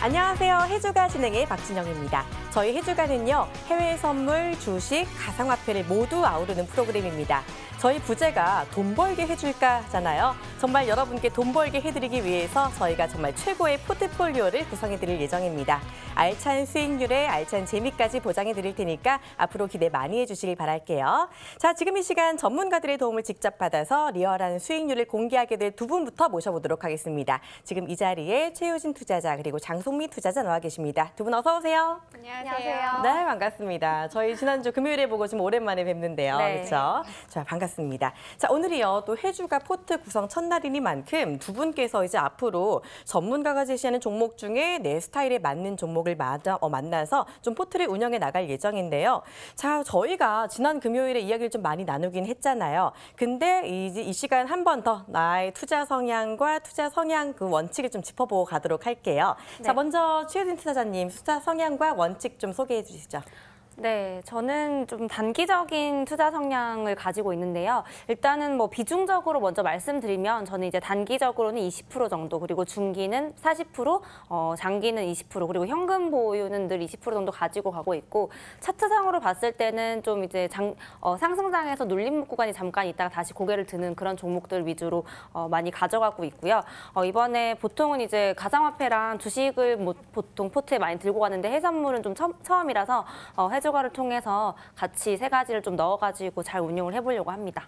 안녕하세요. 해주가 진행의 박진영입니다. 저희 해주가는요, 해외 선물, 주식, 가상화폐를 모두 아우르는 프로그램입니다. 저희 부제가 돈 벌게 해줄까잖아요. 정말 여러분께 돈 벌게 해드리기 위해서 저희가 정말 최고의 포트폴리오를 구성해드릴 예정입니다. 알찬 수익률에 알찬 재미까지 보장해드릴 테니까 앞으로 기대 많이 해주시길 바랄게요. 자, 지금 이 시간 전문가들의 도움을 직접 받아서 리얼한 수익률을 공개하게 될 두 분부터 모셔보도록 하겠습니다. 지금 이 자리에 최효진 투자자 그리고 장송미 투자자 나와 계십니다. 두 분 어서 오세요. 안녕하세요. 네, 반갑습니다. 저희 지난주 금요일에 보고 좀 오랜만에 뵙는데요. 네. 그렇죠? 자, 반갑습니다. 자, 오늘이요. 또 해주가 포트 구성 첫날이니만큼 두 분께서 이제 앞으로 전문가가 제시하는 종목 중에 내 스타일에 맞는 종목을 만나서 좀 포트를 운영해 나갈 예정인데요. 자, 저희가 지난 금요일에 이야기를 좀 많이 나누긴 했잖아요. 근데 이 시간 한 번 더 나의 투자 성향과 투자 성향 그 원칙을 좀 짚어보고 가도록 할게요. 네. 자, 먼저 최효진 투자자님 투자 성향과 원칙 좀 소개해 주시죠. 네, 저는 좀 단기적인 투자 성향을 가지고 있는데요. 일단은 뭐 비중적으로 먼저 말씀드리면 저는 이제 단기적으로는 20% 정도, 그리고 중기는 40%, 장기는 20%, 그리고 현금 보유는 늘 20% 정도 가지고 가고 있고, 차트상으로 봤을 때는 좀 이제 상승장에서 눌림 구간이 잠깐 있다가 다시 고개를 드는 그런 종목들 위주로 많이 가져가고 있고요. 이번에 보통은 이제 가상화폐랑 주식을 뭐 보통 포트에 많이 들고 가는데 해산물은 좀 처음이라서 해주가를 통해서 같이 세 가지를 좀 넣어가지고 잘 운용을 해보려고 합니다.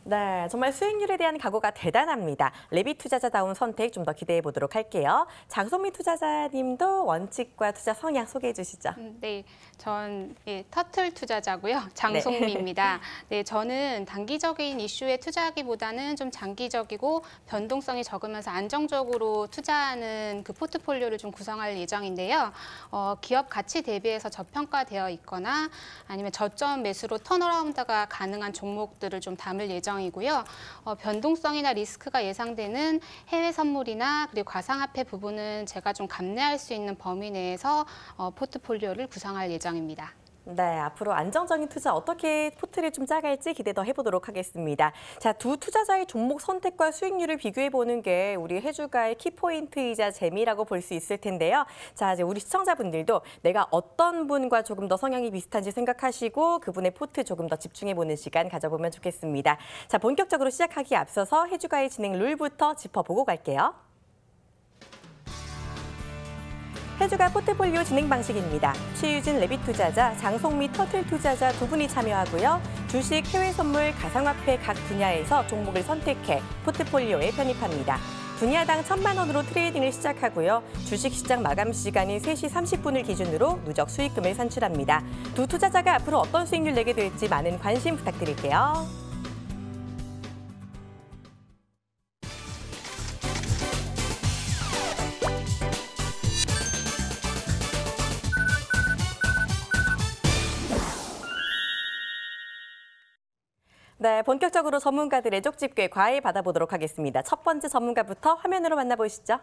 네, 정말 수익률에 대한 각오가 대단합니다. 레빗 투자자다운 선택 좀 더 기대해 보도록 할게요. 장송미 투자자님도 원칙과 투자 성향 소개해 주시죠. 네, 전 터틀 투자자고요. 장송미입니다. 네, 저는 단기적인 이슈에 투자하기보다는 좀 장기적이고 변동성이 적으면서 안정적으로 투자하는 그 포트폴리오를 좀 구성할 예정인데요. 기업 가치 대비해서 저평가되어 있거나 아니면 저점 매수로 턴어라운드가 가능한 종목들을 좀 담을 예정이고요. 변동성이나 리스크가 예상되는 해외 선물이나 그리고 가상화폐 부분은 제가 좀 감내할 수 있는 범위 내에서 포트폴리오를 구성할 예정입니다. 네, 앞으로 안정적인 투자 어떻게 포트를 좀 짜갈지 기대 더 해보도록 하겠습니다. 자, 두 투자자의 종목 선택과 수익률을 비교해보는 게 우리 해주가의 키포인트이자 재미라고 볼 수 있을 텐데요. 자, 이제 우리 시청자분들도 내가 어떤 분과 조금 더 성향이 비슷한지 생각하시고 그분의 포트 조금 더 집중해보는 시간 가져보면 좋겠습니다. 자, 본격적으로 시작하기에 앞서서 해주가의 진행 룰부터 짚어보고 갈게요. 해주가 포트폴리오 진행 방식입니다. 최유진 레빗 투자자, 장송미 터틀 투자자 두 분이 참여하고요. 주식, 해외 선물, 가상화폐 각 분야에서 종목을 선택해 포트폴리오에 편입합니다. 분야당 1,000만 원으로 트레이딩을 시작하고요. 주식시장 마감 시간인 3시 30분을 기준으로 누적 수익금을 산출합니다. 두 투자자가 앞으로 어떤 수익률 내게 될지 많은 관심 부탁드릴게요. 네, 본격적으로 전문가들의 쪽집게 과외 받아보도록 하겠습니다. 첫 번째 전문가부터 화면으로 만나보시죠.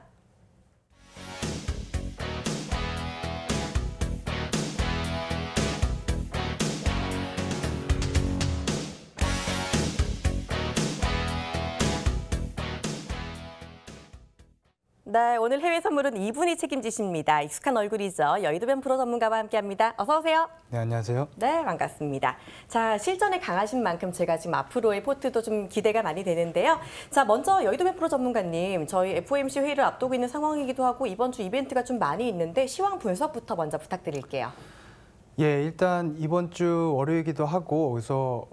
네, 오늘 해외 선물은 이분이 책임지십니다. 익숙한 얼굴이죠. 여의도변 프로 전문가와 함께합니다. 어서 오세요. 네, 안녕하세요. 네, 반갑습니다. 자, 실전에 강하신 만큼 제가 지금 앞으로의 포트도 좀 기대가 많이 되는데요. 자, 먼저 여의도변 프로 전문가님, 저희 FOMC 회의를 앞두고 있는 상황이기도 하고 이번 주 이벤트가 좀 많이 있는데 시황 분석부터 먼저 부탁드릴게요. 예, 일단 이번 주 월요일이기도 하고 그래서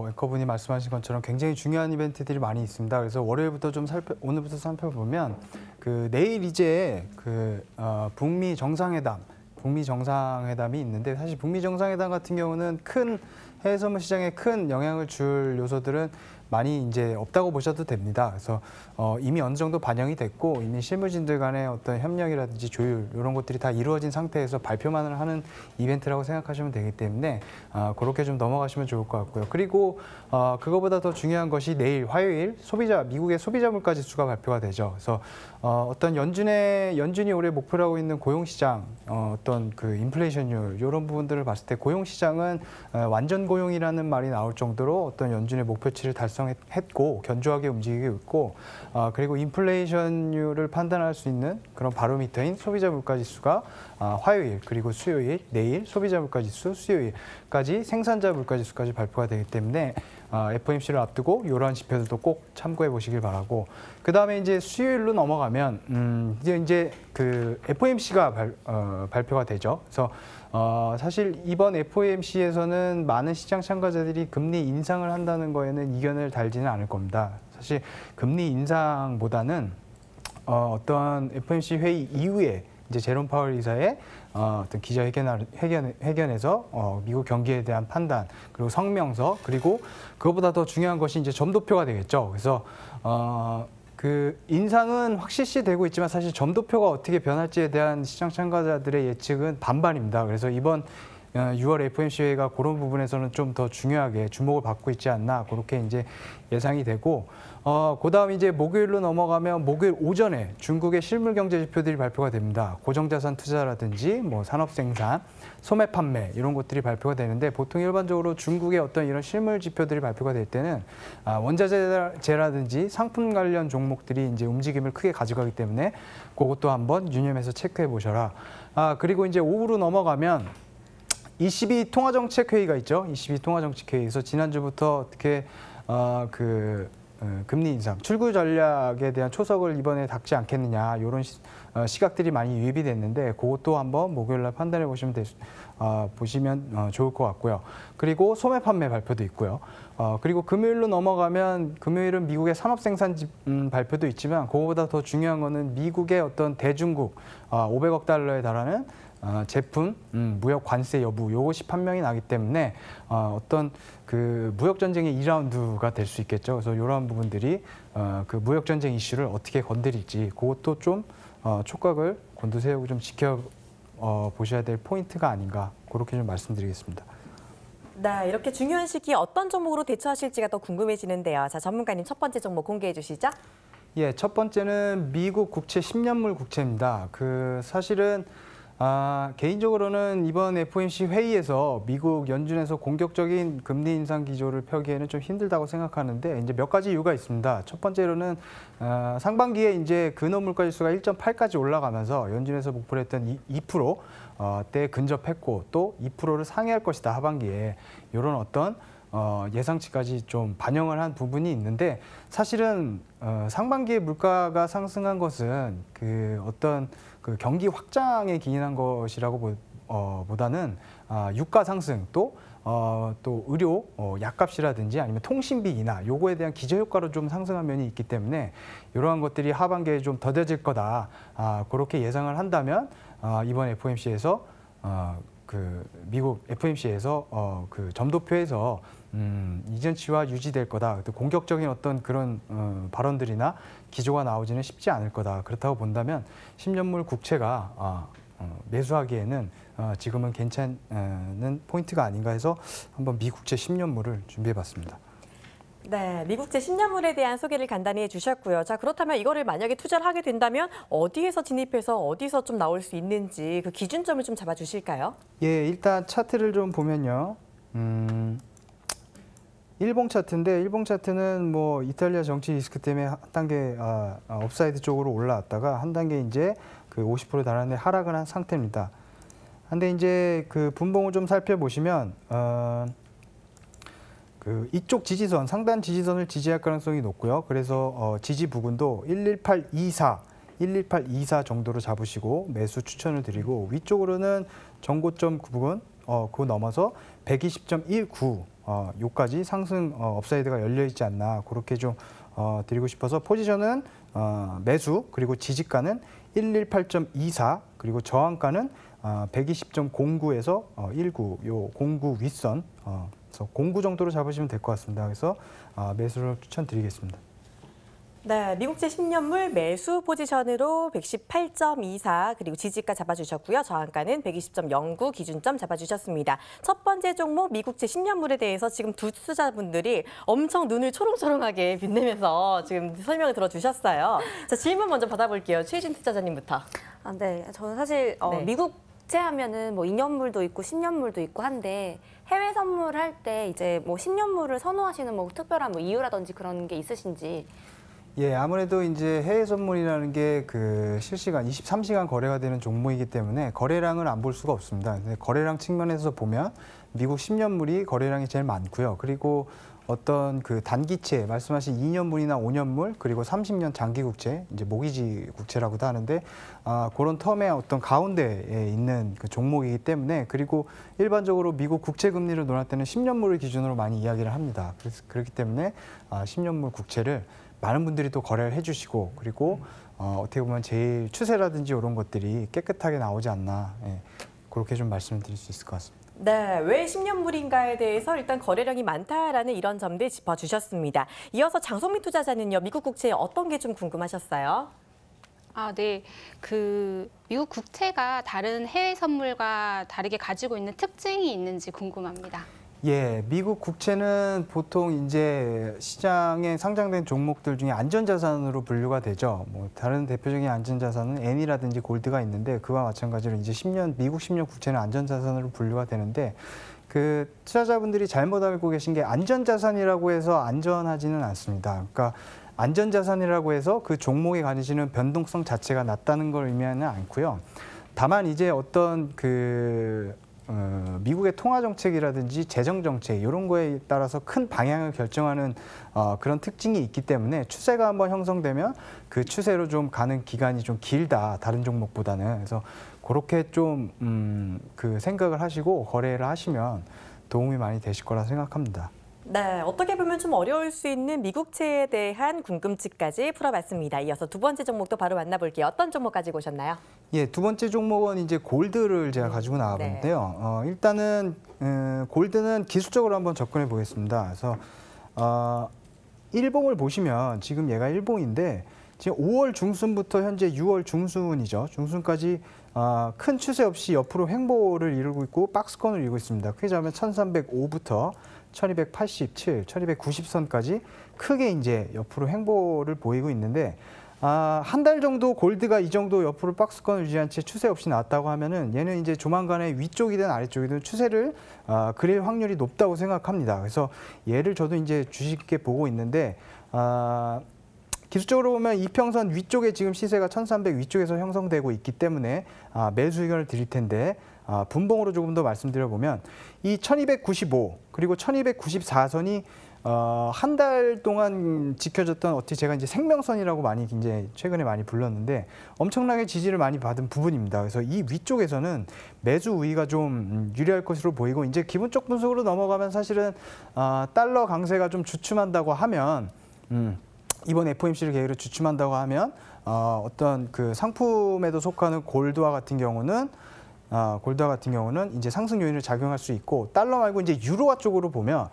앵커분이 말씀하신 것처럼 굉장히 중요한 이벤트들이 많이 있습니다. 그래서 월요일부터 좀 오늘부터 살펴보면 그 내일 이제 그 북미 정상회담이 있는데 사실 북미 정상회담 같은 경우는 큰 해외 선물 시장에 큰 영향을 줄 요소들은 많이 이제 없다고 보셔도 됩니다. 그래서 이미 어느 정도 반영이 됐고 이미 실무진들 간의 어떤 협력이라든지 조율 이런 것들이 다 이루어진 상태에서 발표만을 하는 이벤트라고 생각하시면 되기 때문에 그렇게 좀 넘어가시면 좋을 것 같고요. 그리고 그거보다 더 중요한 것이 내일 화요일 미국의 소비자 물가 지수가 발표가 되죠. 그래서 어떤 연준이 올해 목표로 하고 있는 고용시장, 어떤 그 인플레이션율 이런 부분들을 봤을 때 고용시장은 완전 고용이라는 말이 나올 정도로 어떤 연준의 목표치를 달성 달성했고 견조하게 움직이고 있고 그리고 인플레이션율을 판단할 수 있는 그런 바로미터인 소비자 물가지수가 화요일 그리고 수요일, 내일 소비자 물가지수, 수요일까지 생산자 물가지수까지 발표가 되기 때문에 FOMC를 앞두고 이러한 지표들도 꼭 참고해 보시길 바라고 그 다음에 이제 수요일로 넘어가면 이제 그 FOMC가 발표가 되죠. 그래서 사실 이번 FOMC에서는 많은 시장 참가자들이 금리 인상을 한다는 거에는 이견을 달지는 않을 겁니다. 사실 금리 인상보다는 어떤 FOMC 회의 이후에 이제 제롬 파월 이사의 어떤 기자회견에서 미국 경기에 대한 판단 그리고 성명서 그리고 그것보다 더 중요한 것이 이제 점도표가 되겠죠. 그래서 그 인상은 확실시 되고 있지만 사실 점도표가 어떻게 변할지에 대한 시장 참가자들의 예측은 반반입니다. 그래서 이번 6월 FOMC 회의가 그런 부분에서는 좀 더 중요하게 주목을 받고 있지 않나 그렇게 이제 예상이 되고 그다음 이제 목요일로 넘어가면 목요일 오전에 중국의 실물 경제 지표들이 발표가 됩니다. 고정자산 투자라든지 뭐 산업 생산, 소매 판매 이런 것들이 발표가 되는데 보통 일반적으로 중국의 어떤 이런 실물 지표들이 발표가 될 때는 원자재라든지 상품 관련 종목들이 이제 움직임을 크게 가져가기 때문에 그것도 한번 유념해서 체크해 보셔라. 그리고 이제 오후로 넘어가면 22 통화정책회의가 있죠. 22 통화정책회의에서 지난주부터 어떻게 금리 인상, 출구 전략에 대한 초석을 이번에 닦지 않겠느냐 이런 시각들이 많이 유입이 됐는데 그것도 한번 목요일날 판단해 보시면 좋을 것 같고요. 그리고 소매 판매 발표도 있고요. 그리고 금요일로 넘어가면 금요일은 미국의 산업 생산 발표도 있지만 그거보다 더 중요한 거는 미국의 어떤 대중국 500억 달러에 달하는 제품 무역 관세 여부 요것이 판명이 나기 때문에 어떤 그 무역 전쟁의 2라운드가 될 수 있겠죠. 그래서 이러한 부분들이 그 무역 전쟁 이슈를 어떻게 건드릴지 그것도 좀 촉각을 곤두세우고 좀 지켜 보셔야 될 포인트가 아닌가 그렇게 좀 말씀드리겠습니다. 네, 이렇게 중요한 시기에 어떤 종목으로 대처하실지가 더 궁금해지는데요. 자, 전문가님 첫 번째 종목 공개해 주시죠. 예, 첫 번째는 미국 국채 10년물 국채입니다. 그 사실은 개인적으로는 이번 FOMC 회의에서 미국 연준에서 공격적인 금리 인상 기조를 펴기에는 좀 힘들다고 생각하는데 이제 몇 가지 이유가 있습니다. 첫 번째로는 상반기에 이제 근원 물가 지수가 1.8까지 올라가면서 연준에서 목표를 했던 2% 때 근접했고 또 2%를 상회할 것이다 하반기에 이런 어떤 예상치까지 좀 반영을 한 부분이 있는데 사실은 상반기에 물가가 상승한 것은 그 어떤 그 경기 확장에 기인한 것이라고 보다는 유가 상승 또 의료 약값이라든지 아니면 통신비 인하 요거에 대한 기저효과로 좀 상승한 면이 있기 때문에 이러한 것들이 하반기에 좀 더뎌질 거다 그렇게 예상을 한다면 이번 FOMC에서 그 미국 FOMC에서 그 점도표에서 이전치와 유지될 거다. 공격적인 어떤 그런 발언들이나 기조가 나오지는 쉽지 않을 거다. 그렇다고 본다면 10년물 국채가 매수하기에는 지금은 괜찮은 포인트가 아닌가 해서 한번 미국채 10년물을 준비해봤습니다. 네, 미국채 10년물에 대한 소개를 간단히 해주셨고요. 자, 그렇다면 이거를 만약에 투자를 하게 된다면 어디에서 진입해서 어디서 좀 나올 수 있는지 그 기준점을 좀 잡아주실까요? 예, 일단 차트를 좀 보면요. 일봉 차트인데 일봉 차트는 뭐 이탈리아 정치 리스크 때문에 한 단계 업사이드 쪽으로 올라왔다가 한 단계 이제 그 50% 달하는 하락을 한 상태입니다. 근데 이제 그 분봉을 좀 살펴보시면 그 이쪽 지지선 상단 지지선을 지지할 가능성이 높고요. 그래서 지지 부근도 11824 정도로 잡으시고 매수 추천을 드리고 위쪽으로는 전고점 부근 그거 넘어서 120.19 요까지 상승 업사이드가 열려 있지 않나 그렇게 좀 드리고 싶어서 포지션은 매수 그리고 지지가는 118.24 그리고 저항가는 120.09에서 19 요 09 윗선 그래서 09 정도로 잡으시면 될 것 같습니다. 그래서 매수를 추천드리겠습니다. 네, 미국채 10년물 매수 포지션으로 118.24 그리고 지지가 잡아주셨고요. 저항가는 120.09 기준점 잡아주셨습니다. 첫 번째 종목 미국채 10년물에 대해서 지금 두 투자자분들이 엄청 눈을 초롱초롱하게 빛내면서 지금 설명을 들어주셨어요. 자, 질문 먼저 받아볼게요. 최혜진 투자자님부터. 네, 저는 사실 네. 미국 국채하면은 뭐 2년물도 있고 10년물도 있고 한데 해외 선물할 때 이제 뭐 10년물을 선호하시는 뭐 특별한 뭐 이유라든지 그런 게 있으신지. 예, 아무래도 이제 해외 선물이라는 게 그 실시간 23시간 거래가 되는 종목이기 때문에 거래량을 안 볼 수가 없습니다. 근데 거래량 측면에서 보면 미국 10년물이 거래량이 제일 많고요. 그리고 어떤 그 단기채, 말씀하신 2년물이나 5년물, 그리고 30년 장기 국채, 이제 모기지 국채라고도 하는데, 그런 텀의 어떤 가운데에 있는 그 종목이기 때문에, 그리고 일반적으로 미국 국채 금리를 논할 때는 10년물을 기준으로 많이 이야기를 합니다. 그래서 그렇기 때문에 10년물 국채를 많은 분들이 또 거래를 해주시고, 그리고 어떻게 보면 제일 추세라든지 이런 것들이 깨끗하게 나오지 않나, 예, 그렇게 좀 말씀을 드릴 수 있을 것 같습니다. 네, 왜 10년물인가에 대해서 일단 거래량이 많다라는 이런 점들 짚어주셨습니다. 이어서 장성민 투자자는요, 미국 국채에 어떤 게 좀 궁금하셨어요? 네. 미국 국채가 다른 해외 선물과 다르게 가지고 있는 특징이 있는지 궁금합니다. 예, 미국 국채는 보통 이제 시장에 상장된 종목들 중에 안전자산으로 분류가 되죠. 뭐 다른 대표적인 안전자산은 N이라든지 골드가 있는데 그와 마찬가지로 이제 미국 10년 국채는 안전자산으로 분류가 되는데 그 투자자분들이 잘못 알고 계신 게 안전자산이라고 해서 안전하지는 않습니다. 그러니까 안전자산이라고 해서 그 종목에 가지는 변동성 자체가 낮다는 걸 의미하는 않고요. 다만 이제 어떤 미국의 통화 정책이라든지 재정 정책 이런 거에 따라서 큰 방향을 결정하는 그런 특징이 있기 때문에 추세가 한번 형성되면 그 추세로 좀 가는 기간이 좀 길다, 다른 종목보다는. 그래서 그렇게 좀 그 생각을 하시고 거래를 하시면 도움이 많이 되실 거라 생각합니다. 네, 어떻게 보면 좀 어려울 수 있는 미국채에 대한 궁금증까지 풀어봤습니다. 이어서 두 번째 종목도 바로 만나볼게요. 어떤 종목 가지고 오셨나요? 예, 두 번째 종목은 이제 골드를 제가 가지고 나와봤는데요. 일단은 골드는 기술적으로 한번 접근해 보겠습니다. 그래서 일봉을 보시면 지금 얘가 일봉인데 지금 5월 중순부터 현재 6월 중순이죠. 중순까지 큰 추세 없이 옆으로 횡보를 이루고 있고 박스권을 이루고 있습니다. 크게 잡으면 1305부터 1287, 1290선까지 크게 이제 옆으로 횡보를 보이고 있는데 한 달 정도 골드가 이 정도 옆으로 박스권을 유지한 채 추세 없이 나왔다고 하면은 얘는 이제 조만간에 위쪽이든 아래쪽이든 추세를 그릴 확률이 높다고 생각합니다. 그래서 얘를 저도 이제 주식 있게 보고 있는데 기술적으로 보면 이평선 위쪽에 지금 시세가 1300 위쪽에서 형성되고 있기 때문에 매수 의견을 드릴 텐데 분봉으로 조금 더 말씀드려보면 이 1295 그리고 1294선이 한 달 동안 지켜졌던 어떻게 제가 이제 생명선이라고 많이 이제 최근에 많이 불렀는데 엄청나게 지지를 많이 받은 부분입니다. 그래서 이 위쪽에서는 매수 우위가 좀 유리할 것으로 보이고 이제 기본적 분석으로 넘어가면 사실은 달러 강세가 좀 주춤한다고 하면 이번 FOMC를 계기로 주춤한다고 하면 어떤 그 상품에도 속하는 골드와 같은 경우는 이제 상승 요인을 작용할 수 있고 달러 말고 이제 유로화 쪽으로 보면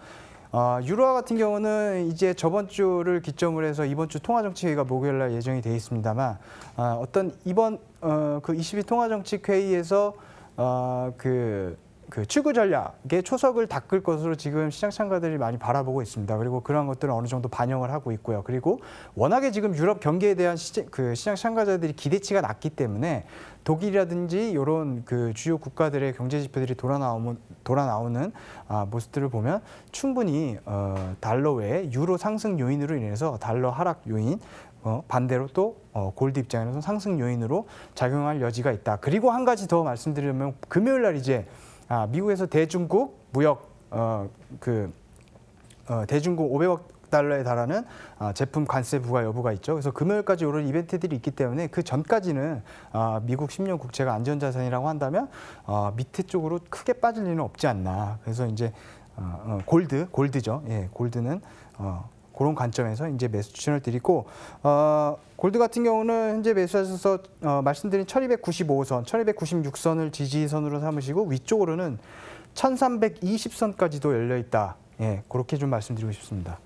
유로화 같은 경우는 이제 저번 주를 기점으로 해서 이번 주 통화정책회의가 목요일 날 예정이 돼 있습니다만 어떤 이번 그 22 통화정책회의에서 그 출구 전략의 초석을 닦을 것으로 지금 시장 참가들이 많이 바라보고 있습니다. 그리고 그러한 것들은 어느 정도 반영을 하고 있고요. 그리고 워낙에 지금 유럽 경기에 대한 시장 참가자들이 기대치가 낮기 때문에 독일이라든지 이런 그 주요 국가들의 경제 지표들이 돌아 나오는 모습들을 보면 충분히 달러 외에 유로 상승 요인으로 인해서 달러 하락 요인 반대로 또 골드 입장에서는 상승 요인으로 작용할 여지가 있다. 그리고 한 가지 더 말씀드리면 금요일 날 이제 미국에서 대중국 무역 대중국 500억 달러에 달하는 제품 관세 부과 여부가 있죠. 그래서 금요일까지 이런 이벤트들이 있기 때문에 그 전까지는 미국 10년 국채가 안전자산이라고 한다면 밑에 쪽으로 크게 빠질 일은 없지 않나. 그래서 이제 골드죠. 예, 골드는 그런 관점에서 이제 매수 추천을 드리고 골드 같은 경우는 현재 매수하셔서 말씀드린 1295선, 1296선을 지지선으로 삼으시고 위쪽으로는 1320선까지도 열려 있다. 예, 그렇게 좀 말씀드리고 싶습니다.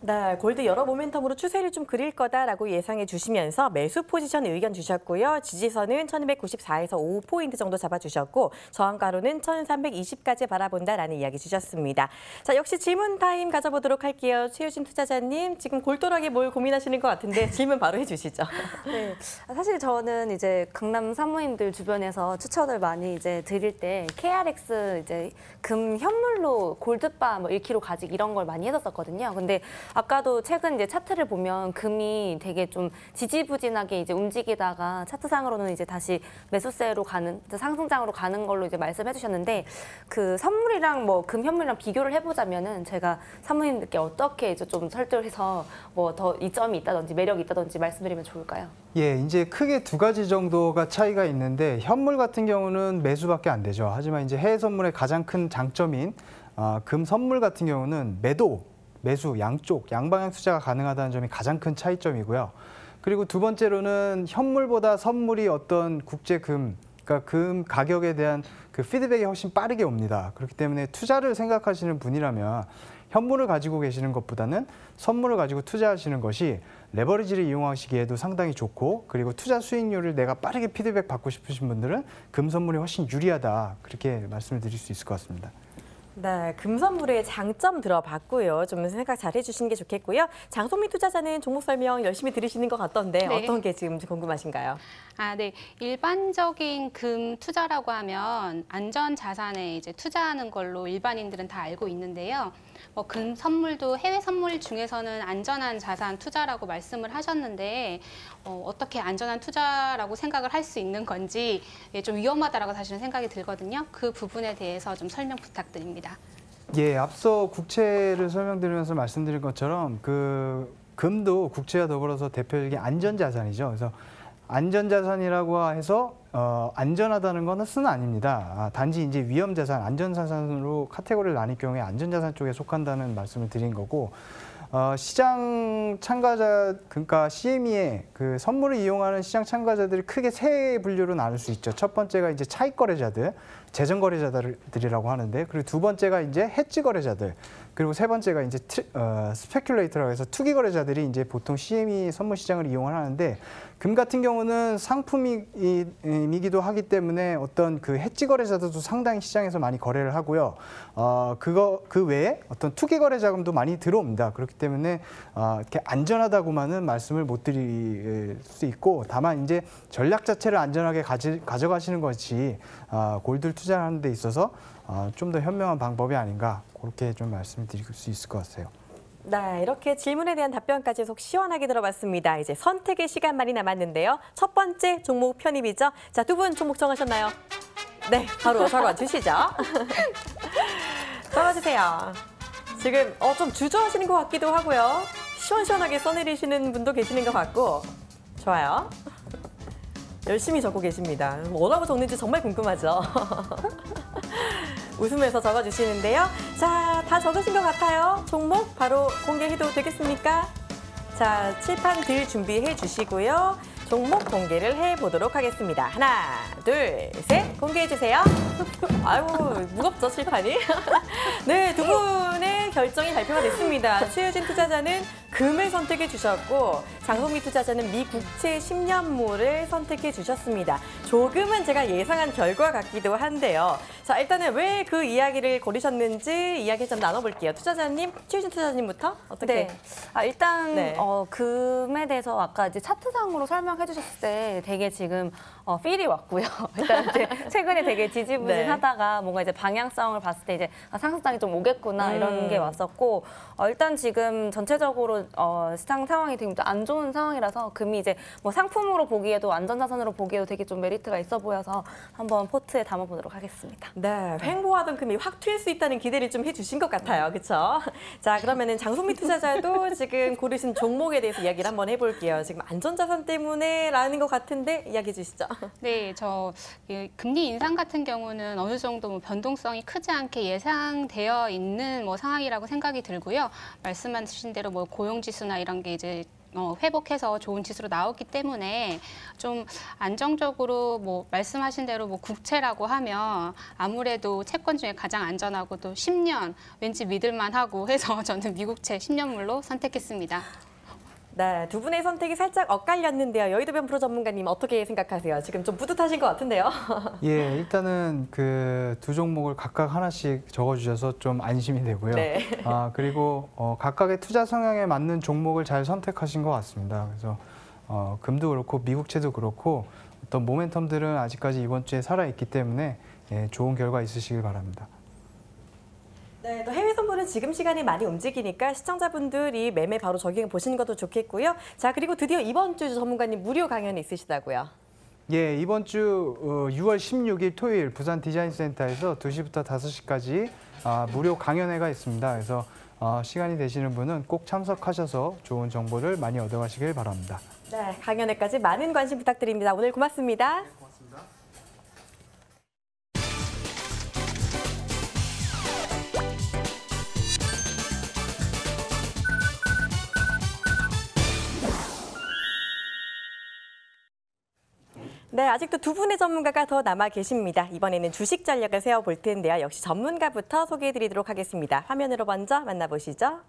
네, 골드 여러 모멘텀으로 추세를 좀 그릴 거다라고 예상해 주시면서 매수 포지션 의견 주셨고요. 지지선은 1294에서 5포인트 정도 잡아주셨고 저항가로는 1320까지 바라본다라는 이야기 주셨습니다. 자, 역시 질문 타임 가져보도록 할게요. 최유진 투자자님, 지금 골똘하게 뭘 고민하시는 것 같은데 질문 바로 해주시죠. 네, 사실 저는 이제 강남 사모님들 주변에서 추천을 많이 이제 드릴 때 KRX 이제 금 현물로 골드바 뭐 1kg 가직 이런 걸 많이 했었거든요. 근데 아까도 최근 이제 차트를 보면 금이 되게 좀 지지부진하게 이제 움직이다가 차트상으로는 이제 다시 매수세로 가는 상승장으로 가는 걸로 이제 말씀해 주셨는데 그 선물이랑 뭐 금 현물이랑 비교를 해보자면은 제가 사모님들께 어떻게 이제 좀 설득을 해서 뭐 더 이점이 있다든지 매력이 있다든지 말씀드리면 좋을까요? 예, 이제 크게 두 가지 정도가 차이가 있는데 현물 같은 경우는 매수밖에 안 되죠. 하지만 이제 해외 선물의 가장 큰 장점인 금 선물 같은 경우는 매수 양쪽 양방향 투자가 가능하다는 점이 가장 큰 차이점이고요. 그리고 두 번째로는 현물보다 선물이 어떤 국제 금, 그러니까 금 가격에 대한 그 피드백이 훨씬 빠르게 옵니다. 그렇기 때문에 투자를 생각하시는 분이라면 현물을 가지고 계시는 것보다는 선물을 가지고 투자하시는 것이 레버리지를 이용하시기에도 상당히 좋고, 그리고 투자 수익률을 내가 빠르게 피드백 받고 싶으신 분들은 금 선물이 훨씬 유리하다, 그렇게 말씀을 드릴 수 있을 것 같습니다. 네, 금선물의 장점 들어봤고요. 좀 생각 잘 해주시는 게 좋겠고요. 장송민 투자자는 종목 설명 열심히 들으시는 것 같던데 네. 어떤 게 지금 궁금하신가요? 네. 일반적인 금 투자라고 하면 안전 자산에 이제 투자하는 걸로 일반인들은 다 알고 있는데요. 뭐 금 선물도 해외 선물 중에서는 안전한 자산 투자라고 말씀을 하셨는데 어떻게 안전한 투자라고 생각을 할 수 있는 건지 좀 위험하다라고 사실은 생각이 들거든요. 그 부분에 대해서 좀 설명 부탁드립니다. 예, 앞서 국채를 설명드리면서 말씀드린 것처럼 그 금도 국채와 더불어서 대표적인 안전자산이죠. 그래서 안전자산이라고 해서 안전하다는 것은 아닙니다. 단지 이제 위험자산, 안전자산으로 카테고리를 나뉠 경우에 안전자산 쪽에 속한다는 말씀을 드린 거고, 시장 참가자, 그러니까 CME의 그 선물을 이용하는 시장 참가자들이 크게 세 분류로 나눌 수 있죠. 첫 번째가 이제 차익 거래자들, 재정 거래자들이라고 하는데, 그리고 두 번째가 이제 해지 거래자들, 그리고 세 번째가 이제 스페큘레이터라고 해서 투기 거래자들이 이제 보통 CME 선물 시장을 이용을 하는데, 금 같은 경우는 상품이기도 하기 때문에 어떤 그 해지 거래자들도 상당히 시장에서 많이 거래를 하고요. 그 외에 어떤 투기 거래 자금도 많이 들어옵니다. 그렇기 때문에 이렇게 안전하다고만은 말씀을 못 드릴 수 있고, 다만 이제 전략 자체를 안전하게 가져가시는 것이 골드를 투자하는 데 있어서 좀 더 현명한 방법이 아닌가, 그렇게 좀 말씀드릴 수 있을 것 같아요. 네, 이렇게 질문에 대한 답변까지 속 시원하게 들어봤습니다. 이제 선택의 시간만이 남았는데요. 첫 번째 종목 편입이죠. 자, 두 분 종목 정하셨나요? 네, 바로 적어주시죠. 적어주세요. 지금 좀 주저하시는 것 같기도 하고요. 시원시원하게 써내리시는 분도 계시는 것 같고. 좋아요. 열심히 적고 계십니다. 뭐라고 적는지 정말 궁금하죠. 웃으면서 적어주시는데요. 자, 다 적으신 것 같아요. 종목 바로 공개해도 되겠습니까? 자, 칠판 들 준비해 주시고요. 종목 공개를 해보도록 하겠습니다. 하나, 둘, 셋, 공개해 주세요. 아유, 무겁죠, 칠판이? 네, 두 분의 결정이 발표가 됐습니다. 최유진 투자자는 금을 선택해 주셨고, 장송미 투자자는 미국채 10년물을 선택해 주셨습니다. 조금은 제가 예상한 결과 같기도 한데요. 자, 일단은 왜 그 이야기를 고르셨는지 이야기 좀 나눠볼게요. 투자자님, 최유진 투자자님부터 어떻게? 네. 일단 네. 금에 대해서 아까 이제 차트상으로 설명해 주셨을 때 되게 지금 필이 왔고요. 일단 이제 최근에 되게 지지부진하다가 뭔가 이제 방향성을 봤을 때 이제 상승장이 좀 오겠구나 이런 게 왔었고, 일단 지금 전체적으로 시장 상황이 되게 안 좋은 상황이라서 금이 이제 뭐 상품으로 보기에도 안전자산으로 보기에도 되게 좀 메리트가 있어 보여서 한번 포트에 담아보도록 하겠습니다. 네, 횡보하던 금이 확 튈 수 있다는 기대를 좀 해주신 것 같아요. 그렇죠? 자, 그러면은 장송미 투자자도 지금 고르신 종목에 대해서 이야기를 한번 해볼게요. 지금 안전자산 때문에라는 것 같은데 이야기해 주시죠. 네, 금리 인상 같은 경우는 어느 정도 뭐 변동성이 크지 않게 예상되어 있는 뭐 상황이라고 생각이 들고요. 말씀하신 대로 뭐 고용지수나 이런 게 이제 회복해서 좋은 지수로 나오기 때문에 좀 안정적으로 뭐 말씀하신 대로 뭐 국채라고 하면 아무래도 채권 중에 가장 안전하고 또 10년 왠지 믿을만하고 해서 저는 미국채 10년물로 선택했습니다. 네, 두 분의 선택이 살짝 엇갈렸는데요. 여의도변 프로 전문가님 어떻게 생각하세요? 지금 좀 뿌듯하신 것 같은데요. 예, 일단은 그 두 종목을 각각 하나씩 적어주셔서 좀 안심이 되고요. 네. 그리고 각각의 투자 성향에 맞는 종목을 잘 선택하신 것 같습니다. 그래서 금도 그렇고 미국채도 그렇고 어떤 모멘텀들은 아직까지 이번 주에 살아있기 때문에 예, 좋은 결과 있으시길 바랍니다. 네, 또 해외 선물은 지금 시간에 많이 움직이니까 시청자분들이 매매 바로 적용해 보시는 것도 좋겠고요. 자, 그리고 드디어 이번 주 전문가님 무료 강연이 있으시다고요. 예, 이번 주 6월 16일 토요일 부산 디자인센터에서 2시부터 5시까지 무료 강연회가 있습니다. 그래서 시간이 되시는 분은 꼭 참석하셔서 좋은 정보를 많이 얻어가시길 바랍니다. 네, 강연회까지 많은 관심 부탁드립니다. 오늘 고맙습니다. 네, 아직도 두 분의 전문가가 더 남아 계십니다. 이번에는 주식 전략을 세워볼 텐데요. 역시 전문가부터 소개해드리도록 하겠습니다. 화면으로 먼저 만나보시죠.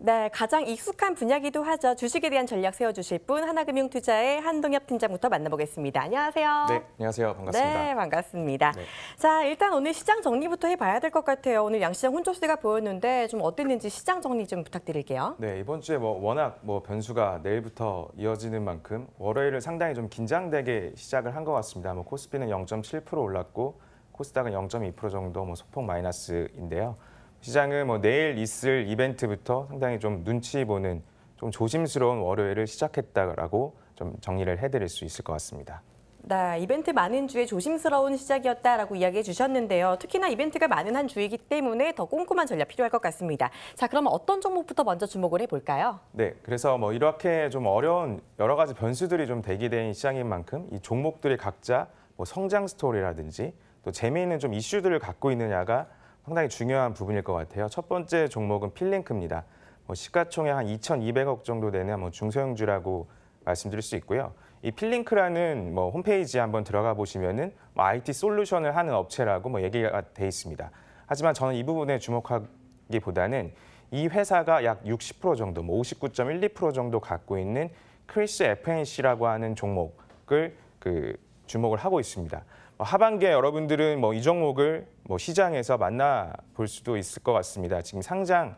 네, 가장 익숙한 분야기도 하죠. 주식에 대한 전략 세워주실 분 하나금융투자의 한동엽 팀장부터 만나보겠습니다. 안녕하세요. 네, 안녕하세요. 반갑습니다. 네, 반갑습니다. 네. 자, 일단 오늘 시장 정리부터 해봐야 될 것 같아요. 오늘 양시장 혼조세가 보였는데 좀 어땠는지 시장 정리 좀 부탁드릴게요. 네, 이번 주에 워낙 변수가 내일부터 이어지는 만큼 월요일을 상당히 좀 긴장되게 시작을 한 것 같습니다. 코스피는 0.7% 올랐고 코스닥은 0.2% 정도 소폭 마이너스인데요. 시장은 내일 있을 이벤트부터 상당히 좀 눈치 보는 좀 조심스러운 월요일을 시작했다라고 좀 정리를 해드릴 수 있을 것 같습니다. 네, 이벤트 많은 주에 조심스러운 시작이었다라고 이야기해 주셨는데요. 특히나 이벤트가 많은 한 주이기 때문에 더 꼼꼼한 전략 필요할 것 같습니다. 자, 그럼 어떤 종목부터 먼저 주목을 해볼까요? 네, 그래서 이렇게 좀 어려운 여러 가지 변수들이 좀 대기된 시장인 만큼 이 종목들이 각자 성장 스토리라든지 또 재미있는 좀 이슈들을 갖고 있느냐가 상당히 중요한 부분일 것 같아요. 첫 번째 종목은 필링크입니다. 시가총액 한 2,200억 정도 되는 중소형주라고 말씀드릴 수 있고요. 이 필링크라는 홈페이지에 한번 들어가 보시면은 IT 솔루션을 하는 업체라고 얘기가 돼 있습니다. 하지만 저는 이 부분에 주목하기보다는 이 회사가 약 60% 정도, 59.12% 정도 갖고 있는 크리스 FNC라고 하는 종목을 주목을 하고 있습니다. 하반기에 여러분들은 이 종목을 시장에서 만나볼 수도 있을 것 같습니다. 지금 상장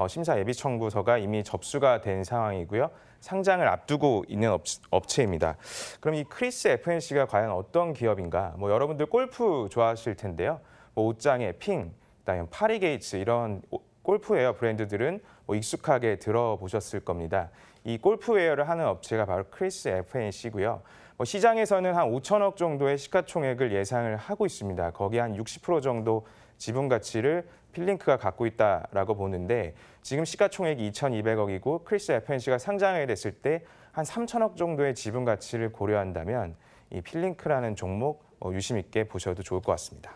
심사 예비 청구서가 이미 접수가 된 상황이고요. 상장을 앞두고 있는 업체입니다. 그럼 이 크리스 FNC가 과연 어떤 기업인가? 여러분들 골프 좋아하실 텐데요. 옷장에 핑, 그다음에 파리게이츠 이런 골프웨어 브랜드들은 익숙하게 들어보셨을 겁니다. 이 골프웨어를 하는 업체가 바로 크리스 FNC고요. 시장에서는 한 5천억 정도의 시가총액을 예상을 하고 있습니다. 거기 한 60% 정도 지분 가치를 필링크가 갖고 있다라고 보는데 지금 시가총액이 2,200억이고 크리스 FNC가 상장이 됐을 때 한 3천억 정도의 지분 가치를 고려한다면 이 필링크라는 종목 유심 있게 보셔도 좋을 것 같습니다.